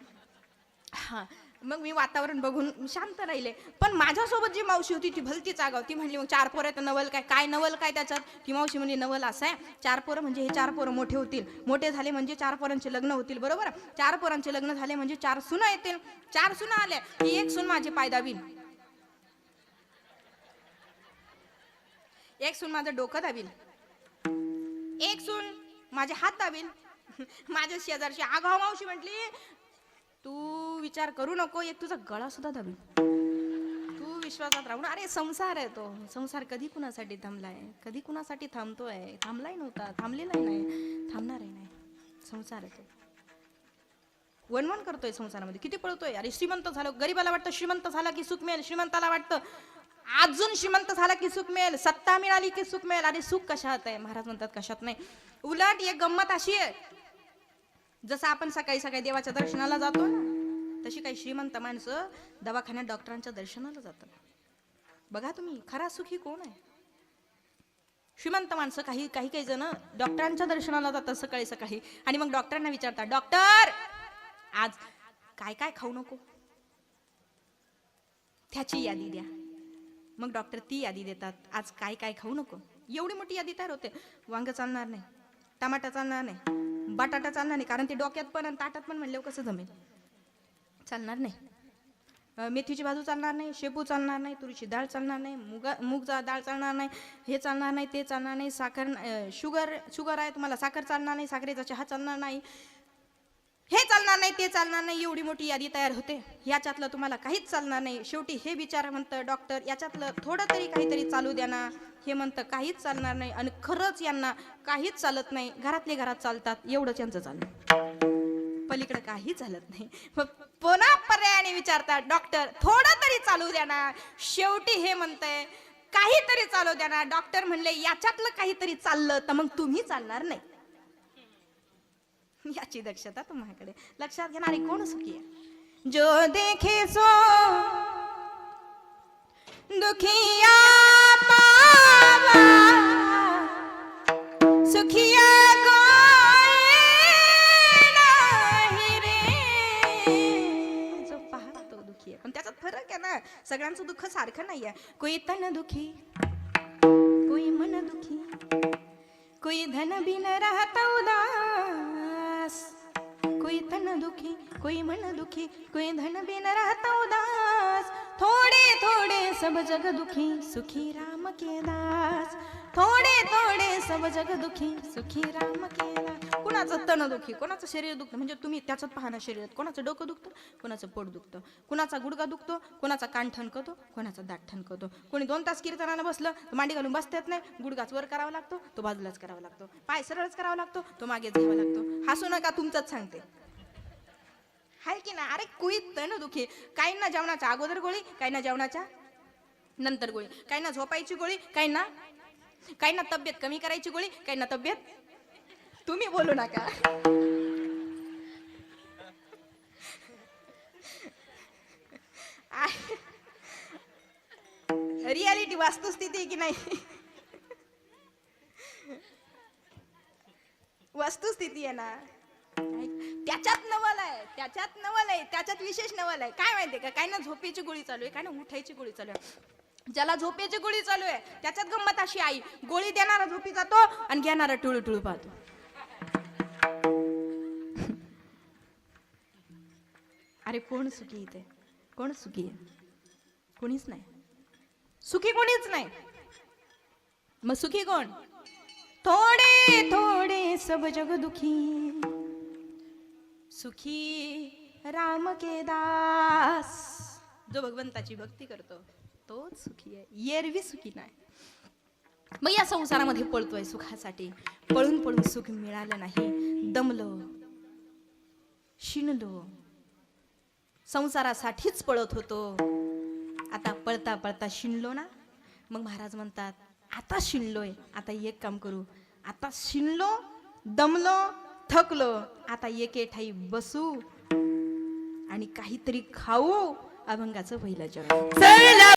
हां, मग मी वातावरण बघून शांत राहिले. पण माझ्यासोबत जी मावशी होती ती भलतीच आगाऊ. ती म्हणली मग 4 पोरं आहे तर नवल काय? काय नवल काय त्याच्यात? ती मावशी म्हणली नवल असं आहे, 4 पोरं म्हणजे हे 4 पोरं मोठे होतील, मोठे झाले म्हणजे 4 पोरांचे लग्न होतील. बरोबर. 4 पोरांचे लग्न झाले म्हणजे 4 सुना येतील. 4 सुना आल्या की एक सून माझे पाय दाबील, एक सून माझं डोकं दाबील, एक सून माझे हात दाबील. माझ्या शेजारची आगाऊ मावशी म्हटली तू विचार करू नको, एक तुझा गळा सुद्धा दाबील, तू विश्वासात राहून. अरे संसार आहे तो. संसार कधी कुणासाठी थांबलाय, कधी कुणासाठी थांबतोय? थांबलाय नव्हता, थांबलेलाही नाही, थांबणारही नाही. संसार आहे तो. वनवन करतोय संसारामध्ये, किती पळतोय. अरे श्रीमंत झालो, गरीबाला वाटतं श्रीमंत झाला की सुख मिळेल, श्रीमंताला वाटतं अजून श्रीमंत झाला की सुख मिळेल, सत्ता मिळाली की सुख मिळेल. अरे सुख कशात आहे? महाराज म्हणतात कशात नाही. उलट एक गंमत अशी आहे, जसं आपण सकाळी सकाळी देवाच्या दर्शनाला जातो ना, तशी काही श्रीमंत माणसं दवाखान्यात डॉक्टरांच्या दर्शनाला जातात. बघा तुम्ही, खरा सुखी कोण आहे? श्रीमंत माणसं. काही जण डॉक्टरांच्या दर्शनाला जातात सकाळी सकाळी आणि मग डॉक्टरांना विचारतात डॉक्टर आज काय काय खाऊ नको. त्याची यादी द्या. मग डॉक्टर ती यादी देतात. आज काय काय खाऊ नको. एवढी मोठी यादी तयार होते. वांग चालणार नाही, टमाटा चालणार नाही, बटाटा चालणार नाही, कारण ते डोक्यात पण आणि ताटात पण म्हणल्यावर कसं जमेल, चालणार नाही. मेथीची भाजी चालणार नाही, शेपू चालणार नाही, तुरीची डाळ चालणार नाही, मूग डाळ चालणार नाही, हे चालणार नाही, ते चालणार नाही, साखर शुगर आहे तुम्हाला, साखर चालणार नाही, साखरेचा चहा चालणार नाही, हे चालणार नाही, ते चालणार नाही. एवढी मोठी यादी तयार होते. याच्यातलं तुम्हाला काहीच चालणार नाही. शेवटी हे विचार म्हणतं डॉक्टर याच्यातलं थोडं तरी काहीतरी चालू द्या ना. हे म्हणतं काहीच चालणार नाही. आणि खरंच यांना काहीच चालत नाही. घरातले घरात चालतात, एवढंच यांचं चाललं, पलीकडे काही चालत नाही. मग पुन्हा पर्यायाने विचारतात डॉक्टर थोडं तरी चालू द्या ना. शेवटी हे म्हणतंय काहीतरी चालू द्या ना. डॉक्टर म्हणले याच्यातलं काहीतरी चाललं तर मग तुम्ही चालणार नाही. याची दक्षता तुम्हाकडे. लक्षात घेणारी कोण सुखी आहे? जो देखे सो दुखिया पावा, सुखिया कोई नाही रे. जो पाहता तो दुखी आहे, पण त्याच्यात फरक आहे ना. सगळ्यांचं दुःख सारखं नाही आहे. कोई तन दुखी, कोई मन दुखी, कोई धन बिन रहता उदास, कोई तन दुखी, कोई मन दुखी, कोई धन बिन रहता उदास. थोड़े थोड़े सब जग दुखी, सुखी राम के दास. थोड़े थोड़े सब जग दुखी, सुखी राम के दास. कुणाचं तन दुखी, कोणाचं शरीर दुखतं, म्हणजे तुम्ही त्याच्यात पाहणं शरीरात. कोणाचं डोकं दुखतं, कोणाचं पोट दुखतं, कोणाचा गुडगा दुखतो, कोणाचा कान ठणकतो, कोणाचा दाट ठणकतो. कोणी 2 तास कीर्तनाला बसलं तर मांडी घालून बसता येत नाही. गुडगाच वर करावा लागतो, तो बाजूलाच करावा लागतो. पाय सरळच करावा लागतो, तो मागेच घ्यावा लागतो. हसू नका, तुमचंच सांगते, हाय की ना. अरे कुई तन दुखी. काहींना जेवणाच्या अगोदर गोळी, काहींना जेवणाच्या नंतर गोळी, काहींना झोपायची गोळी, काहींना तब्येत कमी करायची गोळी, काहींना तब्येत. तुम्ही बोलू नका. रियालिटी वस्तुस्थिती की नाही, वस्तुस्थिती आहे ना. त्याच्यात नवल आहे, त्याच्यात नवल आहे, त्याच्यात विशेष नवल आहे. काय माहितीये का, काय ना झोपेची गोळी चालू आहे, काय ना उठायची गोळी चालू आहे. ज्याला झोपेची गोळी चालू आहे त्याच्यात गंमत अशी आई, गोळी देणारा झोपी जातो आणि घेणारा टुळू टुळू पाहतो. अरे कोण सुखी इथे, कोण सुखी आहे? कोणीच नाही. सुखी कोणीच नाही. मग सुखी कोण? थोडे थोडे सब जग दुखी, सुखी राम के दास. जो भगवंताची भक्ती करतो तोच सुखी आहे, एरवी सुखी नाही. मग या संसारामध्ये पळतोय सुखासाठी, पळून पळून सुख मिळालं नाही, दमलो, शिनलो, संसारासाठीच पळत होतो. आता पळता पळता शिनलो ना. मग महाराज म्हणतात आता शिनलोय, आता एक काम करू, आता शिनलो, दमलो, थकलो, आता एके ठाई बसू आणि काहीतरी खाऊ. अभंगाचं पहिलं चरण. चला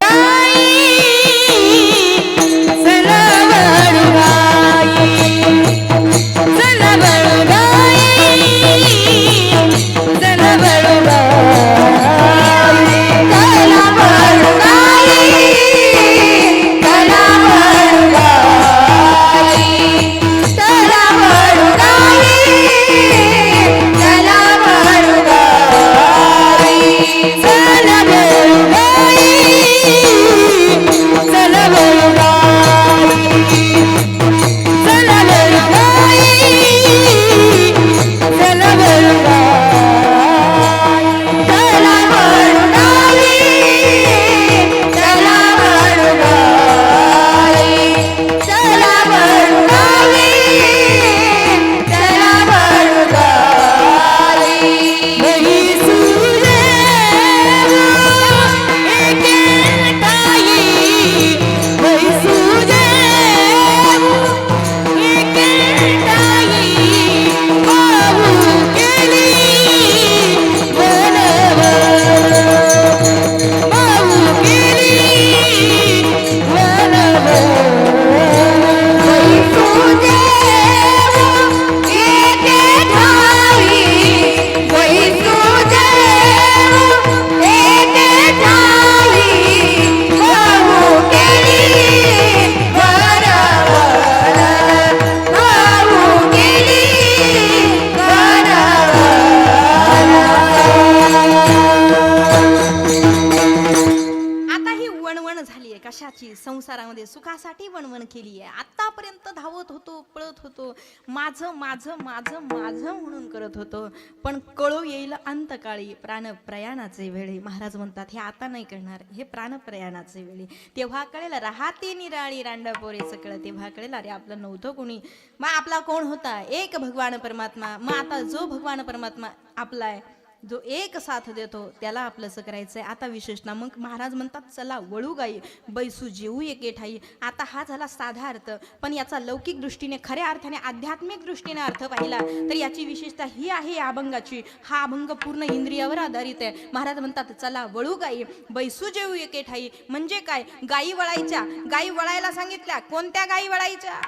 सुखासाठी वणवण केली आहे. आतापर्यंत धावत होतो, पळत होतो, माझं माझं माझं माझं म्हणून करत होतो, पण कळू येईल अंतकाळी प्राणप्रयाणाचे वेळी. महाराज म्हणतात हे आता नाही कळणार, हे प्राणप्रयाणाचे वेळी. तेव्हा कळेल राहते निराळी रांडा पोरे सकळ, तेव्हा कळेल अरे आपलं नव्हतं कोणी, मग आपला कोण होता? एक भगवान परमात्मा. मग आता जो भगवान परमात्मा आपला आहे, जो एक साथ देतो, त्याला आपलंसं करायचंय. आता विशेष ना, मग महाराज म्हणतात चला वळू गाई बैसू जेऊ एके ठाई. आता हा झाला साधा अर्थ, पण याचा लौकिक दृष्टीने, खऱ्या अर्थाने आध्यात्मिक दृष्टीने अर्थ पाहिला तर याची विशेषता ही आहे या अभंगाची. हा अभंग पूर्ण इंद्रियावर आधारित आहे. महाराज म्हणतात चला वळू गाई बैसू जेऊ एके ठाई. म्हणजे काय? गायी वळायच्या. गायी वळायला सांगितल्या. कोणत्या गायी वळायच्या?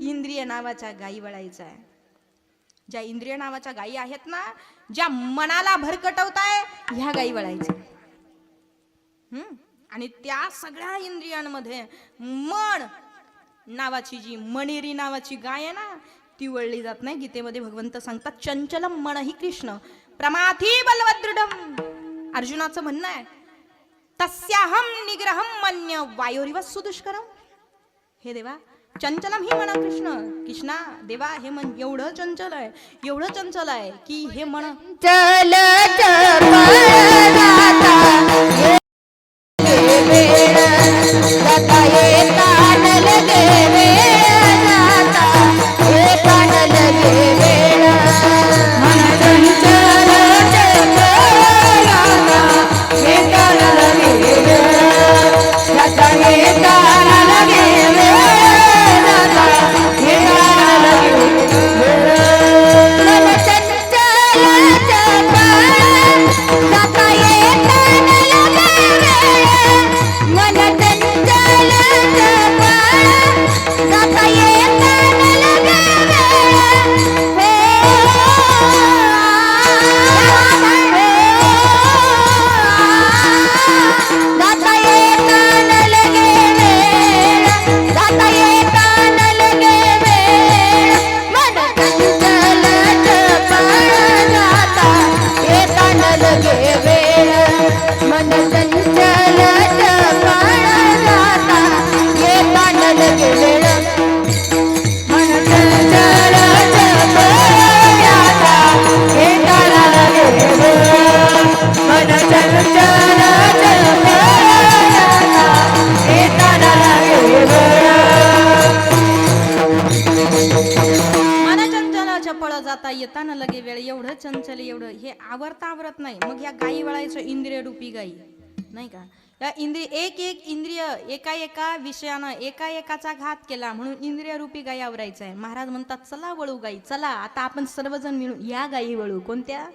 इंद्रिय नावाच्या गायी वळायच्या. ज्या इंद्रिय नावाच्या गायी आहेत ना, ज्या मनाला भरकटवताय, ह्या गायी वळायच्या. आणि त्या सगळ्या इंद्रियांमध्ये मन नावाची, जी मणिरी नावाची गाय आहे ना, ती वळली जात नाही. गीतेमध्ये भगवंत सांगतात चंचलम मन ही कृष्ण प्रमाथी बलवदृढम. अर्जुनाचं म्हणणं आहे तस्याहम निग्रहम मन्य वायोरिव सुदुष्करम. हे देवा, चंचलम ही म्हणा कृष्ण, कृष्णा देवा, हे मन एवढं चंचल आहे, एवढं चंचल आहे की हे मन चल येताना लगे वेळ. एवढं चंचल, एवढं हे आवरत नाही. मग ह्या गायी वळायचं इंद्रिय रूपी गायी नाही का. या इंद्रिय एक एक इंद्रिय एका एका विषयानं एका एकाचा घात केला म्हणून इंद्रिय रूपी गायी आवरायचं आहे. महाराज म्हणतात चला वळू गायी. चला आता आपण सर्वजण मिळून या गायी वळू. कोणत्या?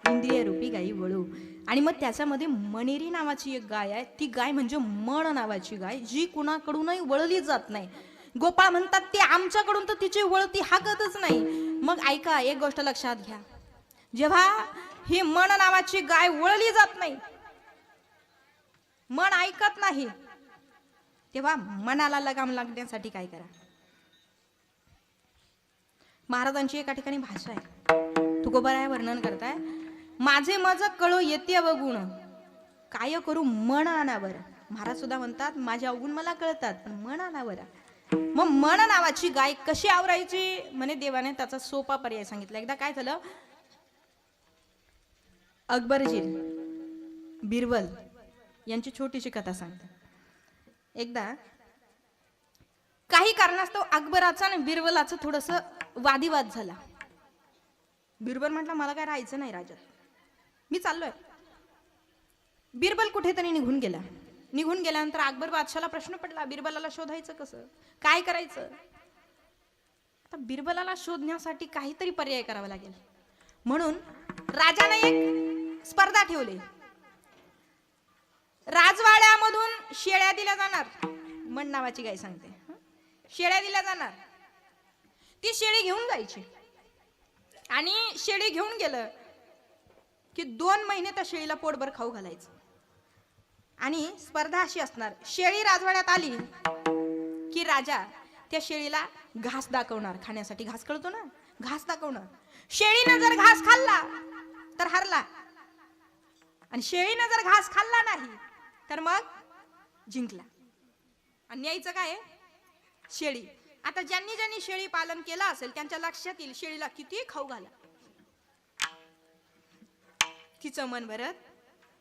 इंद्रिय रूपी गायी वळू. आणि मग त्याच्यामध्ये मणिरी नावाची एक गाय आहे. ती गाय म्हणजे मण नावाची गाय, जी कुणाकडूनही वळली जात नाही. गोपाळ म्हणतात ते आमच्याकडून तर तिची वळती हाकतच नाही. मग ऐका, एक गोष्ट लक्षात घ्या, जेव्हा ही मन नावाची गाय वळली जात नाही, मन ऐकत नाही, तेव्हा मनाला लगाम लागण्यासाठी काय करा. महाराजांची एका ठिकाणी भाषा आहे, तुकोबाराय वर्णन करताय. माझे मज कळो येते बघून काय करू मन आणावर. महाराज सुद्धा म्हणतात माझे अवगुण मला कळतात पण मन आणावर. मग मन नावाची गाय कशी आवरायची म्हणे देवाने त्याचा सोपा पर्याय सांगितला. एकदा काय झालं, अकबरजीर बिरबल यांची छोटीशी कथा सांगते. एकदा काही कारणास्तव अकबराचा आणि बिरबलाचं थोडस वादिवाद झाला. बिरबल म्हटलं मला काय राहायचं नाही राज्यात, मी चाललोय. बिरबल कुठेतरी निघून गेला. निघून गेल्यानंतर अकबर बादशाला प्रश्न पडला बिरबलाला शोधायचं कसं, काय करायचं. आता बिरबलाला शोधण्यासाठी काहीतरी पर्याय करावा लागेल म्हणून राजाने एक स्पर्धा ठेवली. राजवाड्यामधून शेळ्या दिल्या जाणार. मन नावाची गाय सांगते, शेळ्या दिल्या जाणार. ती शेळी घेऊन जायची आणि शेळी घेऊन गेलं की 2 महिने त्या शेळीला पोटभर खाऊ घालायचं. आणि स्पर्धा अशी असणार, शेळी राजवाड्यात आली की राजा त्या शेळीला घास दाखवणार. खाण्यासाठी घास कळतो ना, घास दाखवणार. शेळीने जर घास खाल्ला तर हरला आणि शेळीने जर घास खाल्ला नाही तर मग जिंकला. आणि न्यायचं काय आहे? शेळी. आता ज्यांनी ज्यांनी शेळी पालन केलं असेल त्यांच्या लक्षात येईल शेळीला किती खाऊ घाला, तिचं मन भरत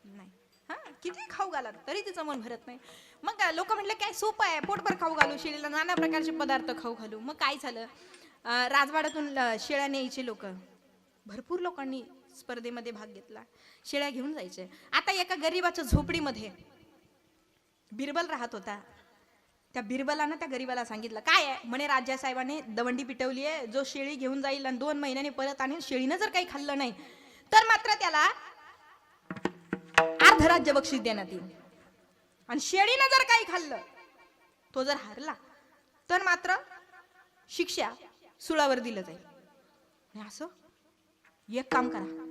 नाही. हा, किती खाऊ घाला तरी तिचं मन भरत नाही. मग लोक म्हटलं काय सोपं आहे, पोटभर खाऊ घालू शेळीला, नाना प्रकारचे पदार्थ खाऊ घालू. मग काय झालं, राजवाड्यातून शेळ्या न्यायचे लोक, भरपूर लोकांनी स्पर्धेमध्ये भाग घेतला, शेळ्या घेऊन जायचे. आता एका गरीबाच्या झोपडीमध्ये बिरबल राहत होता. त्या बिरबलानं त्या गरीबाला सांगितलं, काय आहे म्हणे, राजासाहेबांनी दवंडी पिटवली आहे, जो शेळी घेऊन जाईल आणि 2 महिन्याने परत आणेल, शेळीनं जर काही खाल्लं नाही तर मात्र त्याला अर्धराज्य बक्षीस देण्यात येईल, आणि शेळीनं जर काही खाल्लं, तो जर हारला तर मात्र शिक्षा सुळावर दिलं जाईल. असं एक काम करा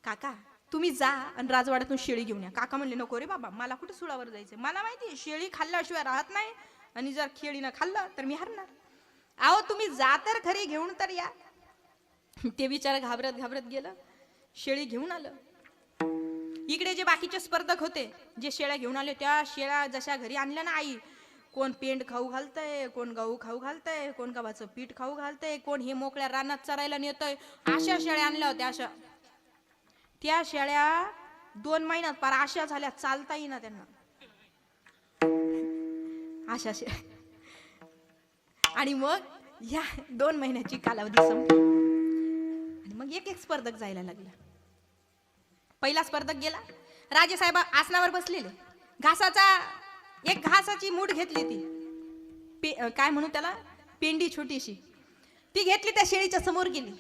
काका, तुम्ही जा आणि राजवाड्यातून शेळी घेऊन या. काका म्हणले, नको रे बाबा, मला कुठे सुळावर जायचंय, मला माहिती शेळी खाल्ल्याशिवाय राहत नाही, आणि जर शेळीनं खाल्लं तर मी हरणार. अहो तुम्ही जा तर खरी, घेऊन तर या. ते बिचारा घाबरत घाबरत गेलं, शेळी घेऊन आलं. इकडे जे बाकीचे स्पर्धक होते, जे शेळ्या घेऊन आले, त्या शेळ्या जशा घरी आणल्या ना, आई कोण पेंड खाऊ घालतंय, कोण गहू खाऊ घालतंय, कोण गव्हाचं पीठ खाऊ घालतंय, कोण हे मोकळ्या रानात चरायला नेतोय, अशा शेळ्या आणल्या होत्या. अशा त्या शेळ्या 2 महिन्यात पार अशा झाल्या, चालता येईना त्यांना, अशा शेळ्या. आणि मग या 2 महिन्याची कालावधी संपली, आणि मग एक एक स्पर्धक जायला लागला. पहिला स्पर्धक गेला, राजेसाहेब आसनावर बसलेले, घासाची मूठ घेतली, ती काय म्हणू त्याला, पेंडी छोटीशी, ती घेतली, त्या शेळीच्या समोर गेली.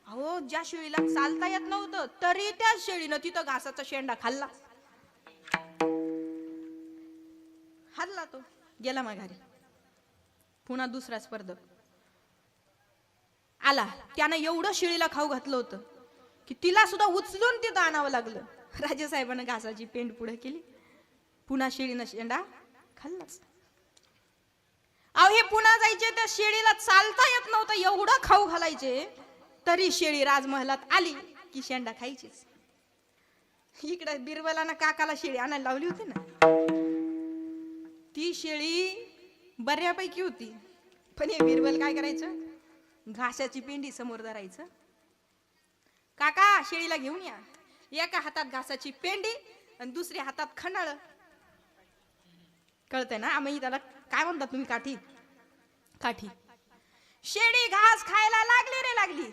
अहो ज्या शेळीला चालता येत नव्हतं तरी त्या शेळीनं तिथं घासाचा शेंडा खाल्ला. हल्ला तो, गेला माघारी. पुन्हा दुसरा स्पर्धक आला, त्यानं एवढं शेळीला खाऊ घातलं होतं की तिला सुद्धा उचलून तिथं आणावं लागलं. राजेसाहेबांना घासाची पेंड पुढे केली, पुन्हा शेळीनं शेंडा खाल्लाच. अहो हे पुन्हा जायचे, त्या शेळीला चालता येत नव्हतं, एवढं खाऊ घालायचे, तरी शेळी राजमहलात आली की शेंडा खायचीच. इकडे बिरबलानं काकाला शेळी आणायला लावली होती ना, ती शेळी बऱ्यापैकी होती, पण हे बिरबल काय करायचं, घासाची पेंडी समोर धरायचं, काका शेळीला घेऊन या. एका हातात घासाची पेंडी आणि दुसऱ्या हातात खणाळ. कळतंय ना, आम्ही त्याला काय म्हणतात तुम्ही, काठी. काठी. शेळी घास खायला लागली रे लागली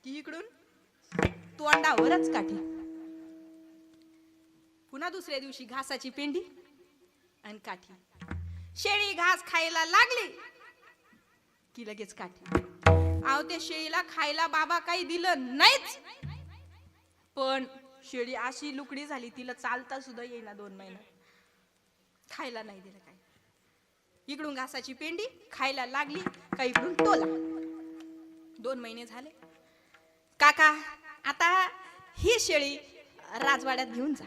की इकडून तोंडावरच काठी. पुन्हा दुसऱ्या दिवशी घासाची पेंडी आणि काठी. शेळी घास खायला लागली की लगेच काठी. अहो त्या शेळीला खायला बाबा काही दिलं नाहीच, पण शेळी अशी लुकडी झाली, तिला चालता सुद्धा येईना 2 महिने, खायला नाही दिलं काय. इकडून घासाची पेंडी खायला लागली का इकडून टोला. 2 महिने झाले. काका आता ही शेळी राजवाड्यात घेऊन जा.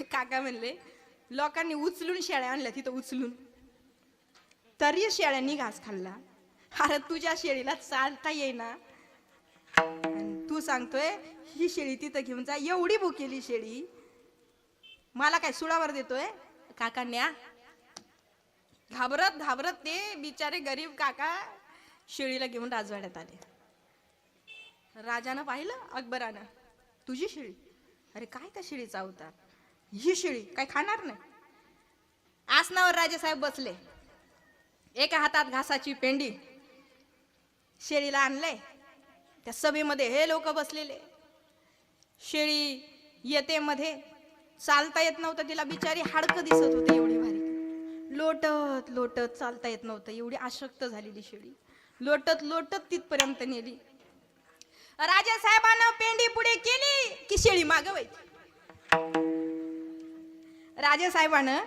काका म्हणले, लोकांनी उचलून शेळ्या आणल्या तिथं उचलून, तरी शेळ्यांनी घास खाल्ला. अरे तुझ्या शेळीला चालता येईना, तू सांगतोय ही शेळी तिथं घेऊन जा. एवढी भुकेली शेळी मला काय सुळावर देतोय. काका न्या. घाबरत घाबरत ते बिचारे गरीब काका शेळीला घेऊन राजवाड्यात आले. राजानं पाहिलं, अकबरानं, तुझी शेळी, अरे काय त्या शेळीचा अवतार, ही शेळी काय खाणार नाही. आसनावर राजेसाहेब बसले, एका हातात घासाची पेंडी, शेळीला आणलंय. त्या सभेमध्ये हे लोक बसलेले. शेळी येते मध्ये, चालता येत नव्हतं तिला, बिचारी हाडकं दिसत होते एवढी भारी, लोटत लोटत चालता येत नव्हतं, एवढी अशक्त झालेली शेळी लोटत लोटत तिथपर्यंत नेली. राजेसाहेबांना पेंडी पुढे केली की शेळी मागे व्हायची. राजेसाहेबांना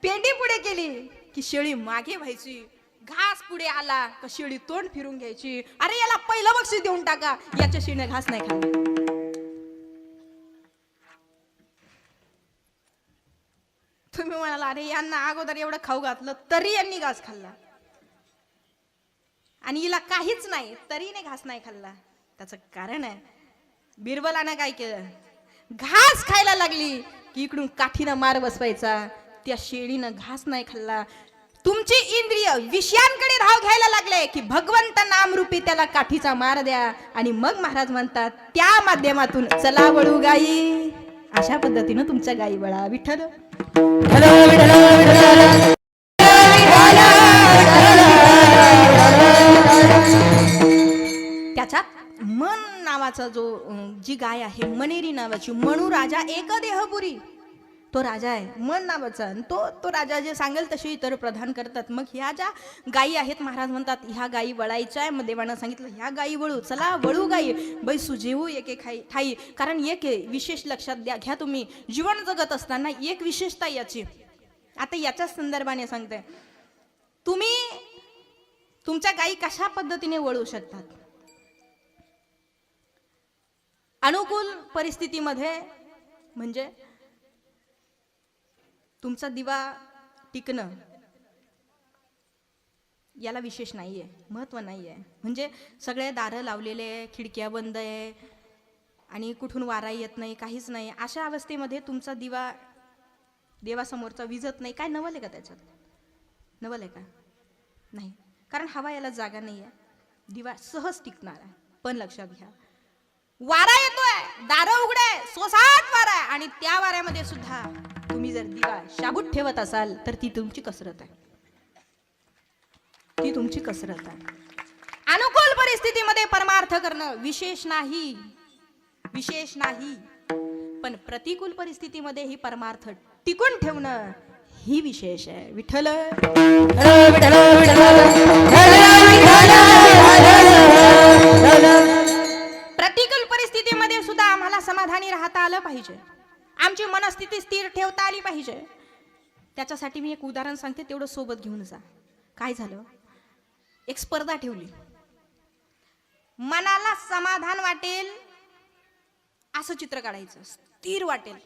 पेंडी पुढे केली की शेळी मागे व्हायची. घास पुढे आला का शेळी तोंड फिरून घ्यायची. अरे याला पहिलं बक्षीस देऊन टाका, याच्या शेळीने घास नाही खाल्ला. तुम्ही म्हणाला, अरे यांना अगोदर एवढं खाऊ घातलं तरी यांनी घास खाल्ला, आणि हिला काहीच नाही तरी ने घास नाही खाल्ला. त्याचं कारण आहे, बिरबलानं काय केलं, घास खायला लागली की इकडून काठीनं मार बसवायचा, त्या शेळीनं घास नाही खाल्ला. तुमची इंद्रिय विषयांकडे धाव घ्यायला लागले की भगवंत नामरूपी त्याला काठीचा मार द्या. आणि मग महाराज म्हणतात त्या माध्यमातून चला वळू गाई. अशा पद्धतीनं तुमच्या गाई वळा. विठ्ठल त्याच्यात मन नावाचा जी गाय आहे, मनेरी नावाची, मनू राजा एक देहपुरी, तो राजा आहे मन नावाचा. तो राजा जे सांगेल तसे इतर प्रधान करतात. मग ह्या ज्या गायी आहेत महाराज म्हणतात ह्या गायी वळायच्या आहे. मग देवानं सांगितलं ह्या गायी वळू. चला वळू गायी बैसू जेवू एके ठाई. कारण एक विशेष लक्षात घ्या तुम्ही, जीवन जगत असताना एक विशेषता याची. आता याच्याच संदर्भाने सांगते, तुम्ही तुमच्या गायी कशा पद्धतीने वळू शकतात. अनुकूल परिस्थितीमध्ये म्हणजे तुमचा दिवा टिकणं याला विशेष नाहीये, महत्व नाहीये. म्हणजे सगळे दारं लावलेले आहे, खिडक्या बंद आहे आणि कुठून वारा येत नाही, काहीच नाही. अशा अवस्थेमध्ये तुमचा दिवा देवासमोरचा विजत नाही. काय नवल आहे का त्याच्यात? नवल आहे का? नाही. कारण हवा याला जागा नाही आहे. दिवा सहज टिकणार आहे. पण लक्षात घ्या, वारा येतोय, दारं उघडे, सोसाट वारा आहे आणि त्या वाऱ्यामध्ये सुद्धा तुम्ही जर दिवा शाबूत ठेवत असाल तर ती तुमची कसरत आहे. ती तुमची कसरत आहे. अनुकूल परिस्थितीमध्ये परमार्थ करणं विशेष नाही, विशेष नाही. पण प्रतिकूल परिस्थितीमध्ये ही परमार्थ टिकून ठेवणं ही विशेष आहे. विठ्ठल प्रतिकूल परिस्थितीमध्ये सुद्धा आम्हाला समाधानी राहता आलं पाहिजे. आमची मनस्थिती स्थिर ठेवता आली पाहिजे. त्याच्यासाठी मी एक उदाहरण सांगते, तेवढं सोबत घेऊन जा. काय झालं, एक स्पर्धा ठेवली. मनाला समाधान वाटेल असं चित्र काढायचं, स्थिर वाटेल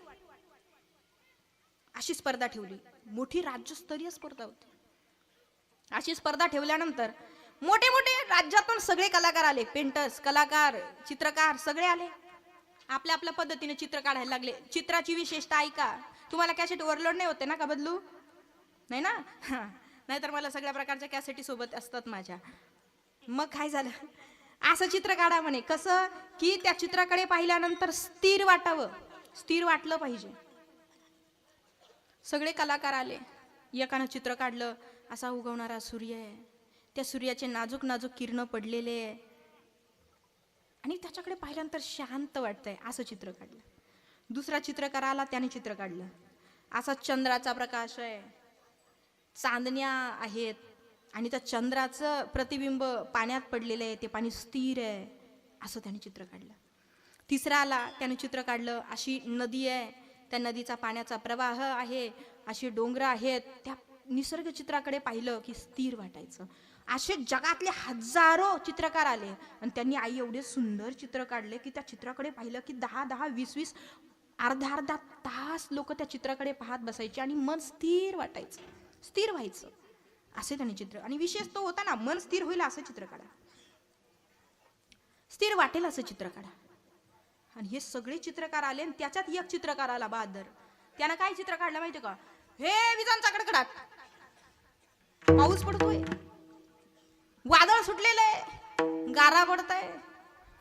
अशी स्पर्धा ठेवली. मोठी राज्यस्तरीय स्पर्धा होती. अशी स्पर्धा ठेवल्यानंतर मोठे मोठे राज्यातून सगळे कलाकार आले, पेंटर्स, कलाकार, चित्रकार सगळे आले. आपल्या आपल्या पद्धतीने चित्र काढायला लागले. चित्राची विशेषता ऐका. तुम्हाला कॅसेट ओव्हरलोड नाही होते ना का बदलू? नाही ना? नाहीतर मला सगळ्या प्रकारच्या कॅसेटी सोबत असतात माझ्या. मग काय झालं, असं चित्र काढा म्हणे. कसं की त्या चित्राकडे पाहिल्यानंतर स्थिर वाटावं, स्थिर वाटलं पाहिजे. सगळे कलाकार आले. एकानं चित्र काढलं, असा उगवणारा सूर्य आहे, त्या सूर्याचे नाजूक नाजूक किरण पडलेले आहे आणि त्याच्याकडे पाहिल्यानंतर शांत वाटतंय, असं चित्र काढलं. दुसरा चित्रकार आला, त्याने चित्र काढलं, असा चंद्राचा प्रकाश आहे, चांदण्या आहेत आणि त्या चंद्राचं प्रतिबिंब पाण्यात पडलेलं आहे, ते पाणी स्थिर आहे, असं त्याने चित्र काढलं. तिसरा आला, त्याने चित्र काढलं, अशी नदी आहे, त्या नदीचा पाण्याचा प्रवाह आहे, अशी डोंगर आहेत, त्या निसर्ग चित्राकडे पाहिलं की स्थिर वाटायचं. असे जगातले हजारो चित्रकार आले आणि त्यांनी आई एवढे सुंदर चित्र काढले की त्या चित्राकडे पाहिलं की 10-10, 20-20, अर्धा तास लोक त्या चित्राकडे पाहत बसायचे आणि मन स्थिर वाटायचं, स्थिर व्हायचं. असे त्याने चित्र. आणि विशेष तो होता ना, मन स्थिर होईल असं चित्र काढा, स्थिर वाटेल असं चित्र काढा. आणि हे सगळे चित्रकार आले आणि त्याच्यात एक चित्रकार आला बहादर. त्यानं काय चित्र काढलं माहिती का? हे विजांचा कडकडाट, पाऊस पडतोय, वादळ सुटलेलं आहे, गारा पडताय,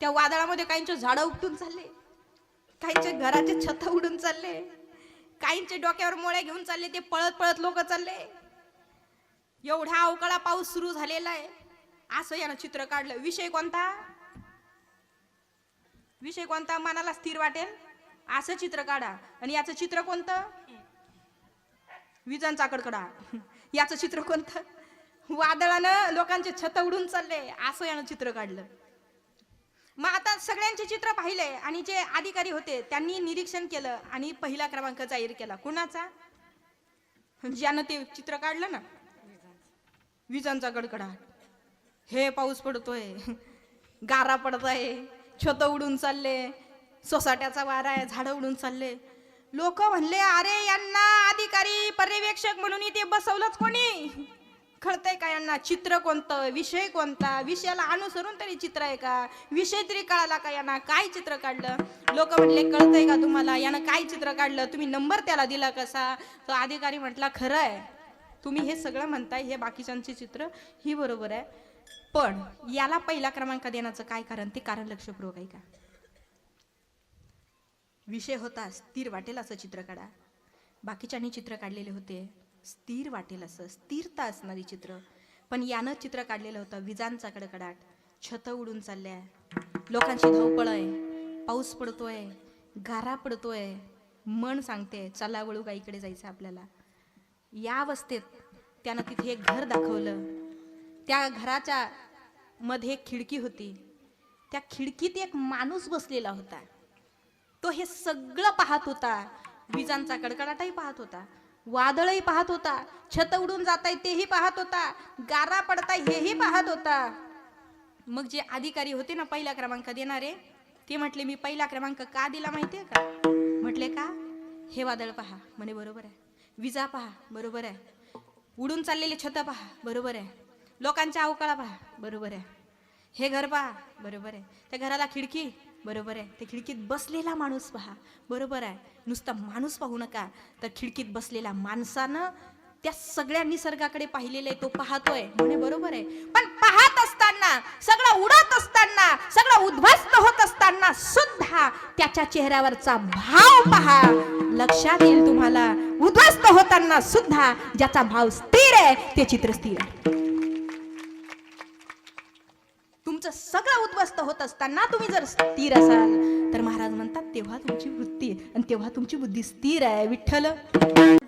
त्या वादळामध्ये काहींचे झाडं उपटून चालले, काहींचे घराचे छत उडून चालले, काहींचे डोक्यावर मोळ्या घेऊन चालले, ते पळत पळत लोक चालले. एवढा अवकाळा पाऊस सुरू झालेला आहे. असं यानं चित्र काढलं. विषय कोणता? विषय कोणता? मनाला स्थिर वाटेल असं चित्र काढा. आणि याचं चित्र कोणतं? विजांचा कडकडाट. याचं चित्र कोणतं? वादळानं लोकांचे छत उडून चालले, असं यानं चित्र काढलं. मग आता सगळ्यांचे चित्र पाहिले आणि जे अधिकारी होते त्यांनी निरीक्षण केलं आणि पहिला क्रमांक जाहीर केला. कुणाचा? ज्यानं ते चित्र काढलं ना, विजांचा कडकडाट, हे पाऊस पडतोय, गारा पडताय, छत उडून चालले, सोसाट्याचा वारा आहे, झाडं उडून चालले. लोक म्हणले, अरे यांना अधिकारी पर्यवेक्षक म्हणून इथे बसवलंच कोणी? कळतंय का यांना चित्र कोणतं, विषय कोणता, विषयाला अनुसरून तरी चित्र आहे का, विषय तरी कळाला का यांना, काय चित्र काढलं. लोक म्हटले कळतंय का तुम्हाला, यानं काय चित्र काढलं, तुम्ही नंबर त्याला दिला कसा. तो अधिकारी म्हटला खरं आहे, तुम्ही हे सगळं म्हणताय, हे बाकीच्यांचे चित्र ही बरोबर आहे, पण याला पहिला क्रमांक देण्याचं काय कारण, ते कारण लक्षपूर्वक आहे का. विषय होता स्थिर वाटेल असं चित्र काढा. बाकीच्यांनी चित्र काढलेले होते स्थिर वाटेल असं, स्थिरता असणारी चित्र, पण यानं चित्र काढलेलं होतं विजांचा कडकडाट, छत उडून चालल्या, लोकांची धावपळ आहे, पाऊस पडतोय, गारा पडतोय, मन सांगते चला वळू गाईकडे जायचं आपल्याला. या अवस्थेत त्यानं तिथे एक घर दाखवलं. त्या घराच्या मध्ये एक खिडकी होती, त्या खिडकीत एक माणूस बसलेला होता. तो हे सगळं पाहत होता, विजांचा कडकडाटही पाहत होता, वादळही पाहत होता, छत उडून जात आहे तेही पाहत होता, गारा पडताय हेही पाहत होता. मग जे अधिकारी होते ना पहिला क्रमांक देणारे, ते म्हटले मी पहिला क्रमांक का दिला माहितीये का. म्हटले का, हे वादळ पहा, म्हणे बरोबर आहे, विजा पहा, बरोबर आहे, उडून चाललेले छत पहा, बरोबर आहे, लोकांच्या अवकाळा पहा, बरोबर आहे, हे घर पहा, बरोबर आहे, त्या घराला खिडकी, बरोबर आहे, त्या खिडकीत बसलेला माणूस पहा, बरोबर आहे. नुसता माणूस पाहू नका, तर खिडकीत बसलेल्या माणसानं त्या सगळ्या निसर्गाकडे पाहिलेलं आहे, तो पाहतोय, म्हणे बरोबर आहे. पण पाहत असताना, सगळं उडत असताना, सगळं उद्ध्वस्त होत असताना सुद्धा त्याच्या चेहऱ्यावरचा भाव पहा, लक्षात येईल तुम्हाला. उद्ध्वस्त होताना सुद्धा ज्याचा भाव स्थिर आहे ते चित्र स्थिर आहे. तुमचं सगळं उद्ध्वस्त होत असताना तुम्ही जर स्थिर असाल तर महाराज म्हणतात तेव्हा तुमची वृत्ती आणि तेव्हा तुमची बुद्धी स्थिर आहे. विठ्ठल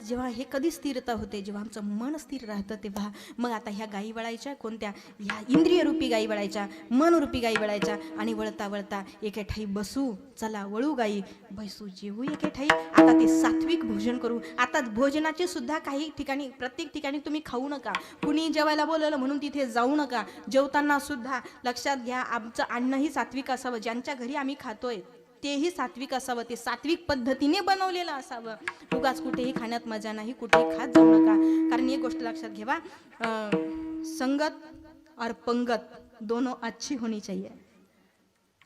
जेव्हा हे कधी स्थिरता होते, जेव्हा आमचं मन स्थिर राहतं तेव्हा. मग आता ह्या गायी वळायच्या कोणत्या, ह्या इंद्रिय रूपी गायी वळायच्या, मन रूपी गायी वळायच्या, आणि वळता वळता एके ठाई बसू, चला वळू गायी, बैसू जेवू एके ठाई. आता ते सात्विक भोजन करू. आता भोजनाचे सुद्धा काही ठिकाणी, प्रत्येक ठिकाणी तुम्ही खाऊ नका, कुणी जेवायला बोलवलं म्हणून तिथे जाऊ नका. जेवताना सुद्धा लक्षात घ्या, आमचं अन्नही सात्विक असावं, ज्यांच्या घरी आम्ही खातोय तेही सात्विक असावं, ते सात्विक पद्धतीने बनवलेलं असावं. उगाच कुठेही खाण्यात मजा नाही, कुठेही खात जाऊ नका. कारण एक गोष्ट लक्षात घ्यावा, संगत और पंगत दोनों अच्छी होनी चाहिए.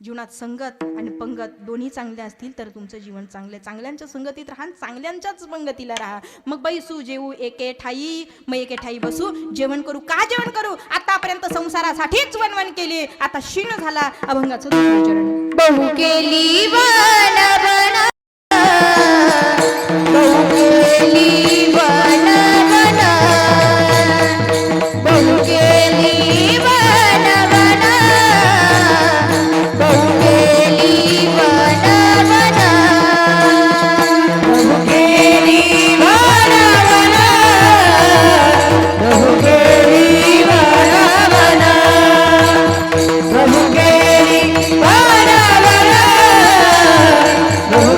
जीवनात संगत आणि पंगत दोन्ही चांगल्या असतील तर तुमचं जीवन चांगलं. चांगल्यांच्या संगतीत राहा, चांगल्यांच्याच पंगतीला राहा. मग बैसू जेवू एके ठाई, मग एके ठाई बसू जेवण करू. का जेवण करू, आतापर्यंत संसारासाठीच वनवन केली, आता क्षीण झाला अभंगाचं दुसरं चरण. बहु केली वन वन, बहु केली वन वन, बहु केली वन वन, बहु केली वन वन, बहु केली वन वन, बहु केली वन वन, बहु केली वन वन, बहु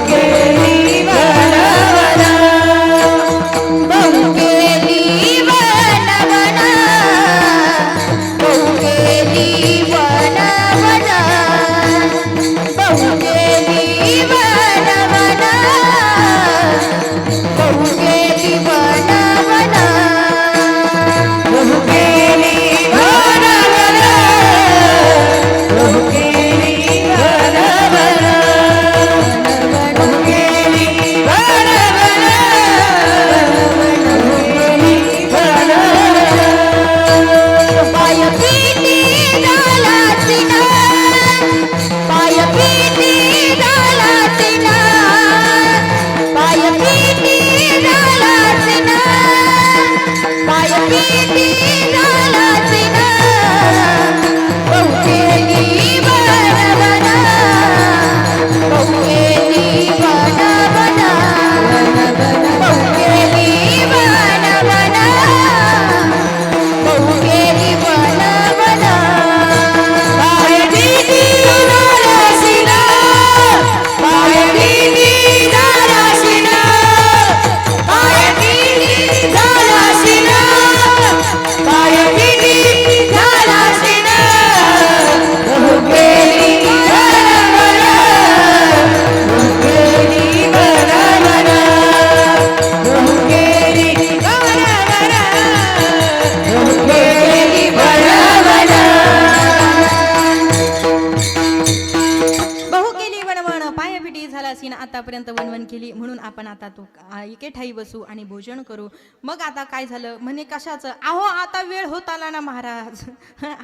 आतापर्यंत वनवन केली, म्हणून आपण आता तो एके ठाई बसू आणि भोजन करू. मग आता काय झालं म्हणे, कशाचं? अहो आता वेळ होत आला ना महाराज.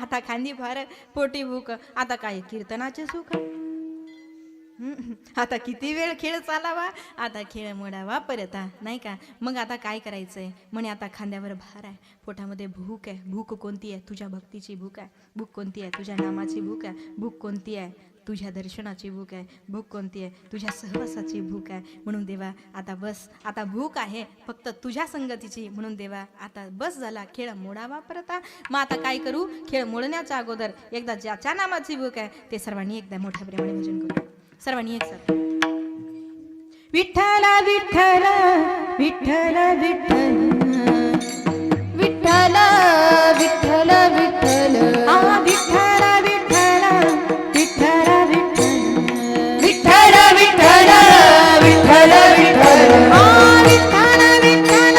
आता खांदी फार पोटी भूक, आता काय कीर्तनाचे सुख. आता किती वेळ खेळ चालावा, आता खेळ मोडावा परत, नाही का? मग आता काय करायचंय म्हणे, आता खांद्यावर भार आहे, पोटामध्ये भूक आहे. भूक कोणती आहे? तुझ्या भक्तीची भूक आहे. भूक कोणती आहे? तुझ्या नामाची भूक आहे. भूक कोणती आहे? तुझ्या दर्शनाची भूक आहे. भूक कोणती आहे? तुझ्या सहवासाची भूक आहे. म्हणून देवा आता बस, आता भूक आहे फक्त तुझ्या संगतीची. म्हणून देवा आता बस झाला, खेळ मोडावा परत. मग आता काय करू? खेळ मोडण्याच्या अगोदर एकदा ज्याच्या नामाची भूक आहे ते सर्वांनी एकदा मोठ्या प्रेमाने भजन करू. सर्वांनी एक साथ. विठ्ठल विठ्ठल विठ्ठल विठ्ठल विठ्ठल विठ्ठल विठ्ठल आ विठ्ठल विठ्ठल विठ्ठल विठ्ठल विठ्ठल विठ्ठल विठ्ठल विठ्ठल आ विठ्ठल विठ्ठल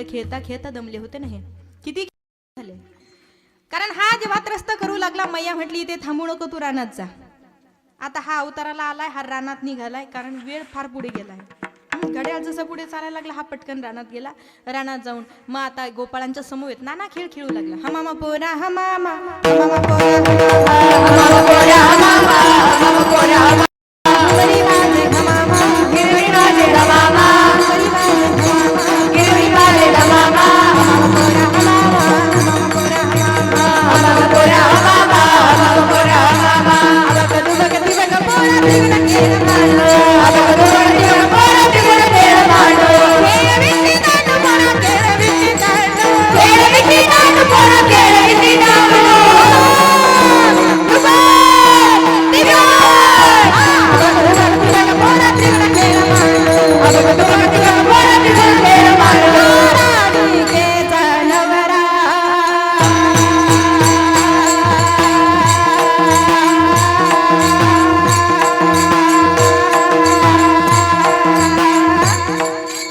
खेळता खेळता दमले होते ना हे. किती झाले, कारण हा जेव्हा त्रस्त करू लागला, मैया म्हटली इथे थांबू नको, तू रानात जा. आता हा अवताराला आलाय, हा रानात निघालाय, कारण वेळ फार पुढे गेलाय. घड्याळ जसं पुढे चालायला लागला, हा पटकन रानात गेला. रानात जाऊन मग आता गोपाळांच्या समवेत नाना खेळ खेळू लागला. हमामा पोरा हमामा, हमामा पोरा हमामा पोरा हमामा, हमामा पोरा हमामा, बरी वाजे हमामा, गिरवी वाजे हमामा, बरी वाजे हमामा, गिरवी वाजे हमामा, हमामा पोरा हमामा, हमामा पोरा हमामा, हमामा पोरा हमामा, हमामा पोरा हमामा, अबकदु बकति बक पोरा तिगड़ केर मानो, अबकदु बकति बक पोरा तिगड़ केर मानो, केर विtti नाटु पोरा केर विtti नाटु, केर विtti नाटु पोरा केर विtti नाटु, दुबा तिगड़ अबकदु बकति बक पोरा तिगड़ केर मानो, अबकदु बकति बक पोरा तिगड़ केर मानो, रानी के जानवरा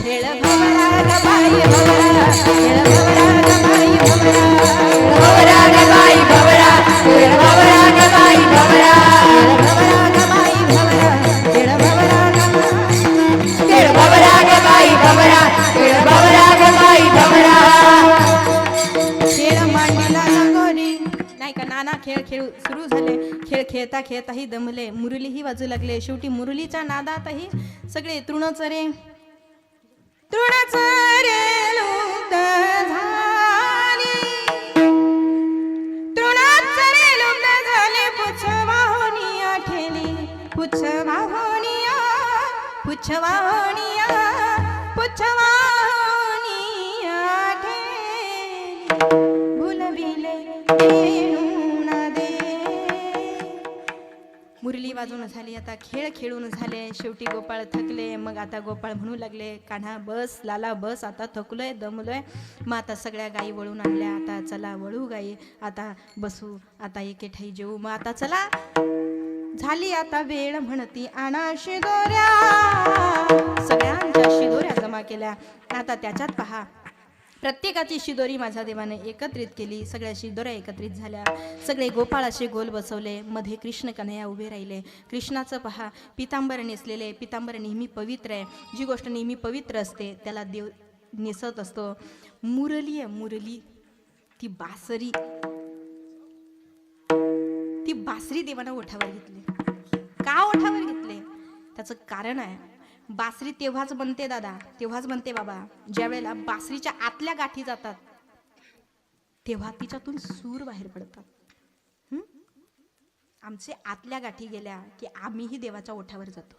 खेळ भवरा ग बाई भवरा, खेळ भवरा ग बाई भवरा, भवरा ग बाई भवरा, खेळ भवरा ग बाई भवरा, भवरा ग बाई भवरा, खेळ भवरा ग खेळ भवरा ग बाई भवरा, खेळ भवरा ग बाई भवरा. खेळ मांडला लगोरी, नाही का नाना खेळ खेळू सुरू झाले. खेळ खेळता खेळताही दमले, मुरलीही वाजू लागले. शेवटी मुरलीच्या नादातही सगळे तृणच रे तृणच रे लुप्त झाली, तृणच रे लुप्त झाले. पुच्छवाहोनिया ठेली, पुच्छवाहोनिया, पुच्छवाहोनिया, पुच्छवाहोनिया ठेली. भुलविले येणून दे. मुरली वाजून झाली, आता खेळ खेळून झाले. शेवटी गोपाळ थकले. मग आता गोपाळ म्हणू लागले, कान्हा बस, लाला बस, आता थकलोय दमलोय. मग आता सगळ्या गायी वळून आणल्या. आता चला वळू गायी, आता बसू, आता एके ठाई जेवू. मग आता चला झाली आता वेळ म्हणती आणा शिदोऱ्या, सगळ्यांच्या शिदोऱ्या जमा केल्या. आता त्याच्यात पहा, प्रत्येकाची शिदोरी माझ्या देवाने एकत्रित केली. सगळ्या शिदोऱ्या एकत्रित झाल्या. सगळे गोपाळ असे गोल बसवले. मध्ये कृष्ण कन्हैया उभे राहिले. कृष्णाचं पहा, पितांबर नेसलेले. पितांबर नेहमी पवित्र आहे. जी गोष्ट नेहमी पवित्र असते त्याला देव नेसत असतो. मुरली आहे मुरली, ती बासरी, ती बासरी देवानं ओठावर घेतली. का ओठावर घेतले? त्याचं कारण आहे. बासरी तेव्हाच बनते दादा, तेव्हाच बनते बाबा, ज्या वेळेला बासरीच्या आतल्या गाठी जातात तेव्हा तिच्यातून सूर बाहेर पडतात. आमचे आतल्या गाठी गेल्या की आम्हीही देवाच्या ओठावर जातो.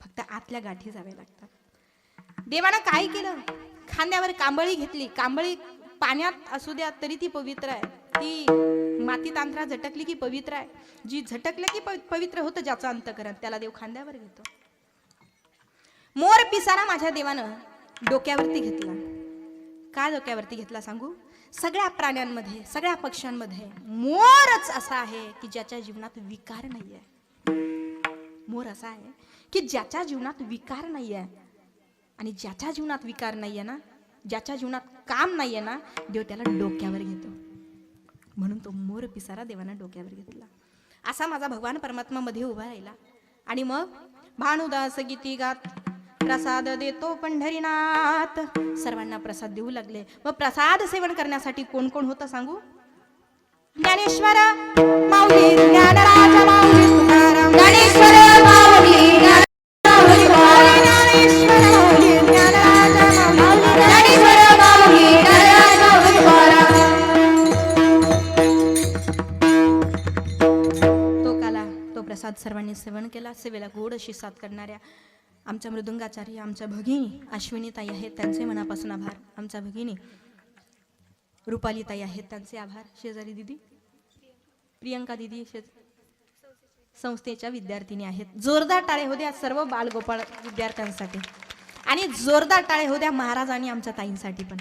फक्त आतल्या गाठी जाव्या लागतात. देवानं काय केलं? खांद्यावर कांबळी घेतली. कांबळी पाण्यात असू द्या तरी ती पवित्र आहे. ती माती तांत्रा झटकली की पवित्र आहे. जी झटकलं की पवित्र होतं ज्याचं अंतकरण, त्याला देव खांद्यावर घेतो. मोर पिसारा माझ्या देवानं डोक्यावरती घेतला. का डोक्यावरती घेतला सांगू? सगळ्या प्राण्यांमध्ये, सगळ्या पक्ष्यांमध्ये मोरच असा आहे की ज्याच्या जीवनात विकार नाही आहे. मोर असा आहे की ज्याच्या जीवनात विकार नाही आहे. आणि ज्याच्या जीवनात विकार नाहीये ना, ज्याच्या जीवनात काम नाहीये ना, देव त्याला डोक्यावर घेतो. म्हणून तो मोर पिसारा देवानं डोक्यावर घेतला. असा माझा भगवान परमात्मा मध्ये उभा राहिला. आणि मग भानुदास गीती गात प्रसाद देतो पंढरीनाथ, सर्वांना प्रसाद देऊ लागले. मग प्रसाद सेवन करण्यासाठी कोण कोण होतं सांगू? ज्ञानेश्वर माऊली, ज्ञानराज माऊली तुकाराम, ज्ञानेश्वर माऊली, ज्ञानेश्वर माऊली, ज्ञानराज माऊली, ज्ञानेश्वर माऊली, ज्ञानराज माऊली तुकाराम. तो काला, तो प्रसाद सर्वांनी सेवन केला. सेवेला गोड अशी साथ करणाऱ्या आमच्या मृदुंगाचार्य, आमच्या भगिनी अश्विनी ताई आहेत, त्यांचे मनापासून आभार. आमच्या भगिनी रुपाली ताई आहेत, त्यांचे आभार. शेजारी दिदी प्रियंका दिदी संस्थेच्या विद्यार्थिनी आहेत. जोरदार टाळे होऊ द्या सर्व बालगोपाळ विद्यार्थ्यांसाठी. आणि जोरदार टाळे होऊ द्या महाराज आणि आमच्या ताईंसाठी पण.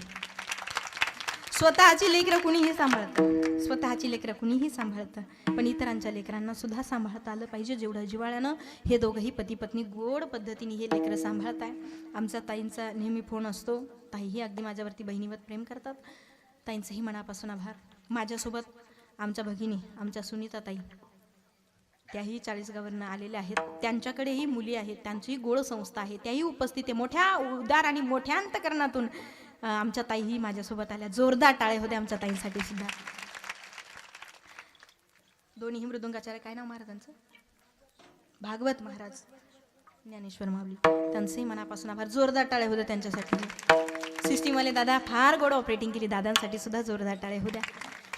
स्वतःची लेकरं कुणीही सांभाळतं, स्वतःची लेकरं कुणीही सांभाळतं, पण इतरांच्या लेकरांना सुद्धा सांभाळता आलं पाहिजे. जेवढं जिव्हाळ्यानं हे दोघंही पती पत्नी गोड पद्धतीने हे लेकरं सांभाळताय. आमच्या ताईंचा नेहमी फोन असतो. ताईही अगदी माझ्यावरती बहिणीवत प्रेम करतात. ताईंचंही मनापासून आभार. माझ्यासोबत आमच्या भगिनी, आमच्या सुनीता ताई, त्याही 40गाववरनं आलेल्या आहेत. त्यांच्याकडेही मुली आहेत, त्यांचीही गोड संस्था आहे, त्याही उपस्थित आहे. मोठ्या उदार आणि मोठ्या अंतकरणातून आमच्या ताईही माझ्यासोबत आल्या. जोरदार टाळे होते आमच्या ताईंसाठी सुद्धा. दोन्ही मृदुंगाचार्य, काय नाव महाराजांचं? भागवत महाराज, ज्ञानेश्वर माऊली, त्यांचंही मनापासून आभार. जोरदार टाळे होते त्यांच्यासाठी. सिस्टीमवाले दादा फार गोड ऑपरेटिंग केली, दादांसाठी सुद्धा जोरदार टाळे होत्या.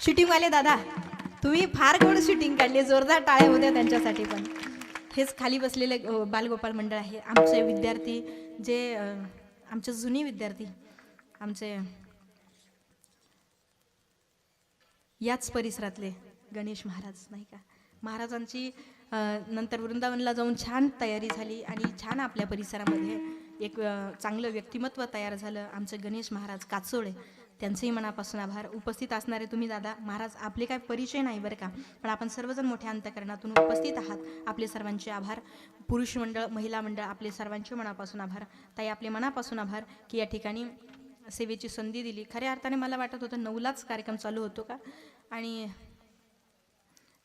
शूटिंगवाले दादा तुम्ही फार गोड शूटिंग काढली, जोरदार टाळे होत्या त्यांच्यासाठी पण. हेच खाली बसलेले बालगोपाळ मंडळ आहे, आमचे विद्यार्थी, जे आमचे जुने विद्यार्थी, आमचे याच परिसरातले गणेश महाराज, नाही का, महाराजांची नंतर वृंदावनला जाऊन छान तयारी झाली आणि छान आपल्या परिसरामध्ये एक चांगलं व्यक्तिमत्व तयार झालं. आमचे गणेश महाराज काचोळे, त्यांचेही मनापासून आभार. उपस्थित असणारे तुम्ही दादा महाराज, आपले काय परिचय नाही बरं का, पण आपण सर्वजण मोठ्या अंतकरणातून उपस्थित आहात. आपले सर्वांचे आभार. पुरुष मंडळ, महिला मंडळ, आपले सर्वांचे मनापासून आभार. ताई, आपले मनापासून आभार की या ठिकाणी सेवेची संधी दिली. खऱ्या अर्थाने मला वाटत होतं 9लाच कार्यक्रम चालू होतो का, आणि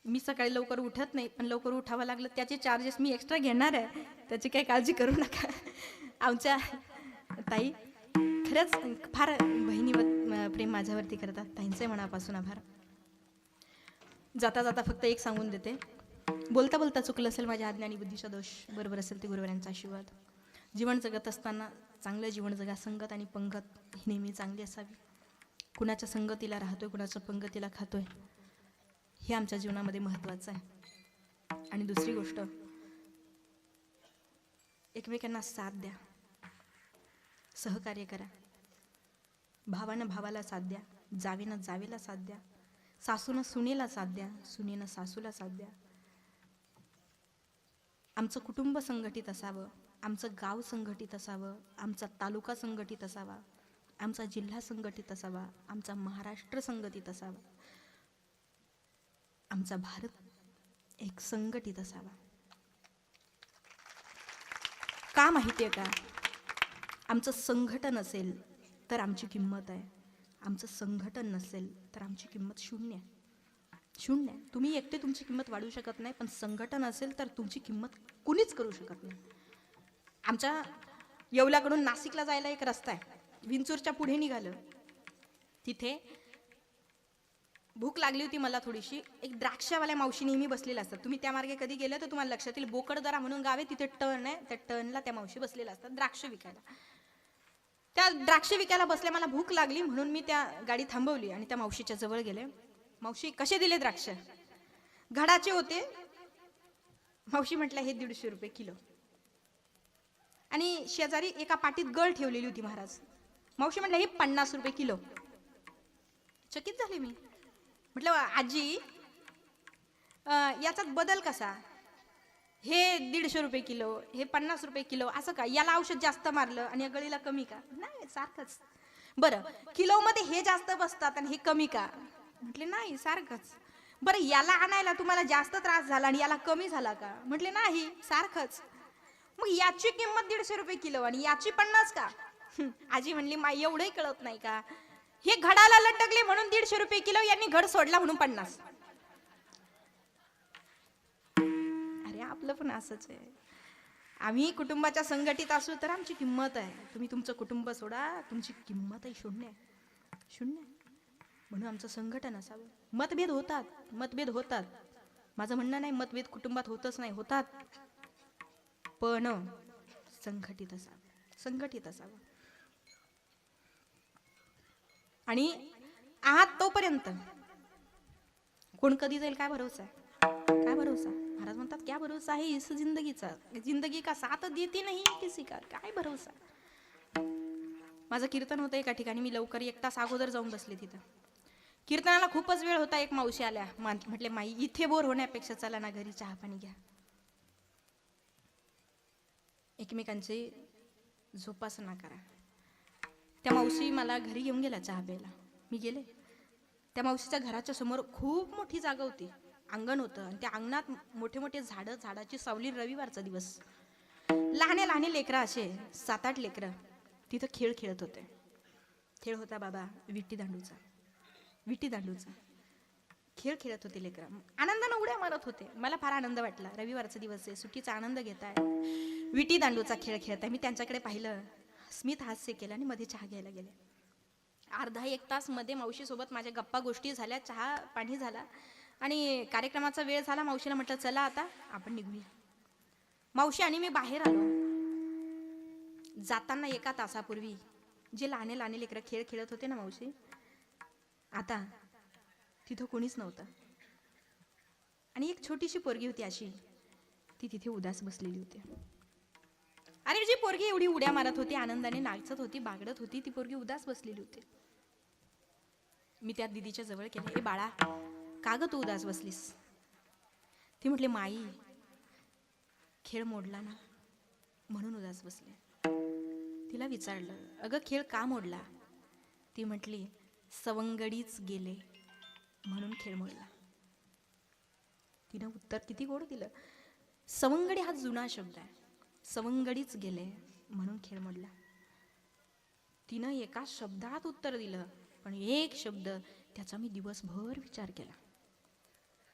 मी सकाळी लवकर उठत नाही, पण लवकर उठावं लागलं. त्याचे चार्जेस मी एक्स्ट्रा घेणार आहे, त्याची काही काळजी करू नका. आमच्या ताई खरंच फार बहिणीवर प्रेम माझ्यावरती करतात. ताईंचे मनापासून आभार. जाता जाता फक्त एक सांगून देते, बोलता बोलता चुकलं असेल माझ्या अज्ञानी बुद्धीचा दोष, बरोबर असेल ते गुरुवारांचा आशीर्वाद. जीवन जगत असताना चांगलं जीवन जगा. संगत आणि पंगत ही नेहमी चांगली असावी. कुणाच्या संगतीला राहतोय, कुणाच्या पंगतीला खातोय, हे आमच्या जीवनामध्ये महत्त्वाचं आहे. आणि दुसरी गोष्ट, एकमेकांना साथ द्या, सहकार्य करा. भावानं भावाला साथ द्या, जावेनं जावेला साथ द्या, सासूनं सुनेला साथ द्या, सुनेनं सासूला साथ द्या. आमचं कुटुंब संघटित असावं, आमचं गाव संघटित असावं, आमचा तालुका संघटित असावा, आमचा जिल्हा संघटित असावा, आमचा महाराष्ट्र संघटित असावा, आमचा भारत एक संघटित असावा. का माहितीये का? आमचं संघटन असेल तर आमची किंमत आहे. आमचं संघटन नसेल तर आमची किंमत शून्य आहे. शून्य आहे. तुम्ही एकटे तुमची किंमत वाढवू शकत नाही, पण संघटन असेल तर तुमची किंमत कुणीच करू शकत नाही. आमच्या येवल्याकडून नाशिकला जायला एक रस्ता आहे. विंचूरच्या पुढे निघालं, तिथे भूक लागली होती मला थोडीशी. एक द्राक्षावाल्या मावशी नेहमी बसलेल्या असतात. तुम्ही त्या मार्गे कधी गेले तर तुम्हाला लक्षात येईल, बोकडदरा म्हणून गाव आहे, तिथे टर्न आहे. त्या टर्नला त्या मावशी बसलेल्या असतात द्राक्ष विकायला. त्या द्राक्ष विकायला बसल्या. मला भूक लागली म्हणून मी त्या गाडी थांबवली आणि त्या मावशीच्या जवळ गेले. मावशी, कसे दिले द्राक्ष? घडाचे होते. मावशी म्हटल्या, हे 150 रुपये किलो. आणि शेजारी एका पाटीत गळ ठेवलेली होती महाराज. मावशी म्हटलं, हे 50 रुपये किलो. चकित झाले मी. म्हटलं, आजी याचात बदल कसा? हे 150 रुपये किलो, हे 50 रुपये किलो, असं का? याला औषध जास्त मारलं आणि या गळीला कमी का? नाही, सारखंच. बरं, किलो मध्ये हे जास्त बसतात आणि हे कमी का? म्हटले नाही, सारखंच. बरं, याला आणायला तुम्हाला जास्त त्रास झाला आणि याला कमी झाला का? म्हटले नाही, सारखंच. मग याची किंमत 150 रुपये किलो आणि याची 50 का? आजी म्हणली, माई एवढंही कळत नाही का? हे घडाला लटकले म्हणून 150 रुपये किलो, यांनी घड सोडला म्हणून 50. अरे, आपलं पण असंच आहे. आम्ही कुटुंबाच्या संघटित असू तर आमची किंमत आहे. तुम्ही तुमचं कुटुंब सोडा, तुमची किंमतही शून्य आहे. शून्य. म्हणून आमचं संघटन असावं. मतभेद होतात. माझं म्हणणं नाही मतभेद कुटुंबात होतच नाही, होतात, पण संघटित असावं. आणि आहात तोपर्यंत कोण कधी जाईल काय भरोसा? महाराज म्हणतात, क्या भरोसा है इस जिंदगीचा, जिंदगी का साथ देती नहीं किसी का, काय भरोसा? माझं कीर्तन होतं एका ठिकाणी. मी लवकर 1 तास अगोदर जाऊन बसले तिथं. कीर्तनाला खूपच वेळ होता. एक मावशी आल्या. म्हटले, माई इथे बोर होण्यापेक्षा चला ना घरी चहा पाणी घ्या. एकमेकांची जोपासना करा. त्या मावशी मला घरी घेऊन गेल्या चहा प्यायला. मी गेले. त्या मावशीच्या घराच्या समोर खूप मोठी जागा होती, अंगण होतं आणि त्या अंगणात मोठे मोठे झाडं, झाडाची सावली. रविवारचा दिवस. लहाने लेकरं, असे 7-8 लेकरं तिथं खेळ खेळत होते. खेळ होता बाबा विटी दांडूचा खेळ खेळत होते लेकरं. आनंदाने उड्या मारत होते. मला फार आनंद वाटला. रविवारचा दिवस आहे, सुट्टीचा आनंद घेताय, विटी दांडूचा खेळ खेळताय. मी त्यांच्याकडे पाहिलं, स्मित हास्य केलं आणि मध्ये चहा घ्यायला गेले. अर्धा 1 तास मध्ये मावशीसोबत माझ्या गप्पा गोष्टी झाल्या, चहा पाणी झाला आणि कार्यक्रमाचा वेळ झाला. मावशीला म्हटलं, चला आता आपण निघूया. मावशी आणि मी बाहेर आलो. जाताना 1 तासापूर्वी जे लहाने लेकरं खेळ खेळत होते ना मावशी, आता तिथं कोणीच नव्हतं. आणि एक छोटीशी पोरगी होती अशी, ती तिथे उदास बसलेली होती. आणि जी पोरगी एवढी उड्या मारत होती, आनंदाने नाचत होती, बागडत होती, ती पोरगी उदास बसलेली होती. मी त्या दीदीच्या जवळ गेले. ए बाळा, का ग तू उदास बसलीस? ती म्हटली, माई खेळ मोडला ना म्हणून उदास बसले. तिला विचारलं, अगं खेळ का मोडला? ती म्हटली, सवंगडीच गेले म्हणून खेळ मोडला. तिनं उत्तर किती गोड दिलं. सवंगडी हा जुना शब्द आहे. सवंगडीच गेले म्हणून खेळ मोडला. तिनं एका शब्दात उत्तर दिलं, पण एक शब्द त्याचा मी दिवसभर विचार केला.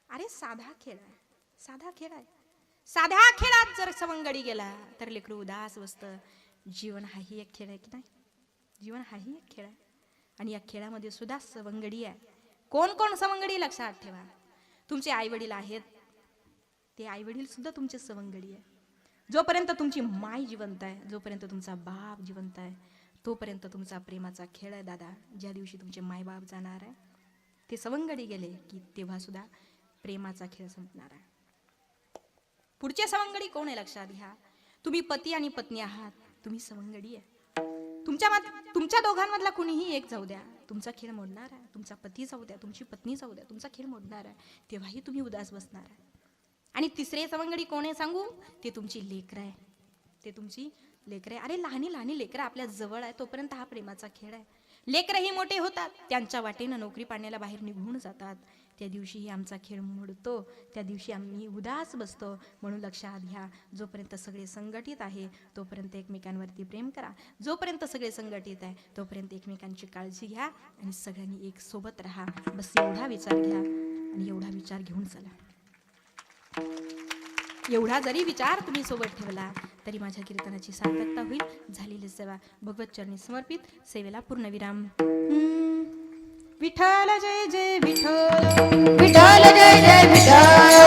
अरे साधा खेळ आहे. साध्या खेळात जर सवंगडी गेला तर लेकरू उदास बसतं. जीवन हाही एक खेळ आहे की नाही? जीवन हाही एक खेळ आहे. आणि या खेळामध्ये सुद्धा सवंगडी आहे. कोण कोण सवंगडी? लक्षात ठेवा. तुमचे आई वडील आहेत, ते आई वडील सुद्धा तुमचे सवंगडी आहे. जोपर्यंत तुमची माय जिवंत आहे, जोपर्यंत तुमचा बाप जिवंत आहे, तोपर्यंत तुमचा प्रेमाचा खेळ आहे दादा. ज्या दिवशी तुमचे मायबाप जाणार आहे, ते सवंगडी गेले की तेव्हा सुद्धा प्रेमाचा खेळ संपणार आहे. पुढचे सवंगडी कोण आहे लक्षात घ्या. तुम्ही पती आणि पत्नी आहात, तुम्ही सवंगडी आहे. तुमच्या दोघांमधला कुणीही एक जाऊ द्या, तुमचा खेळ मोडणार आहे. तुमचा पती जाऊ द्या, तुमची पत्नी जाऊ द्या, तुमचा खेळ मोडणार आहे. तेव्हाही तुम्ही उदास बसणार आहे. आणि तिसरे सवंगडी कोण आहे सांगू? ते तुमची लेकरं आहे. अरे लहानी लेकरं आपल्या जवळ आहे, तोपर्यंत हा प्रेमाचा खेळ आहे. लेकरंही मोठे होतात, त्यांच्या वाटेनं नोकरी पाण्याला बाहेर निघून जातात. त्या दिवशीही आमचा खेळ मोडतो, त्या दिवशी आम्ही उदास बसतो. म्हणून लक्षात घ्या, जोपर्यंत सगळे संघटित आहे तोपर्यंत एकमेकांवरती प्रेम करा. जोपर्यंत सगळे संघटित आहे तोपर्यंत एकमेकांची काळजी घ्या आणि सगळ्यांनी एक सोबत राहा. बस एवढा विचार घ्या आणि एवढा विचार घेऊन चला. एवढा जरी विचार तुम्ही सोबत ठेवला तरी माझ्या कीर्तनाची सार्थकता होईल. झालेली सेवा भगवत चरणी समर्पित. सेवेला पूर्णविराम. विठ्ठल जय जय विठ्ठल, विठ्ठल जय जय विठ्ठल,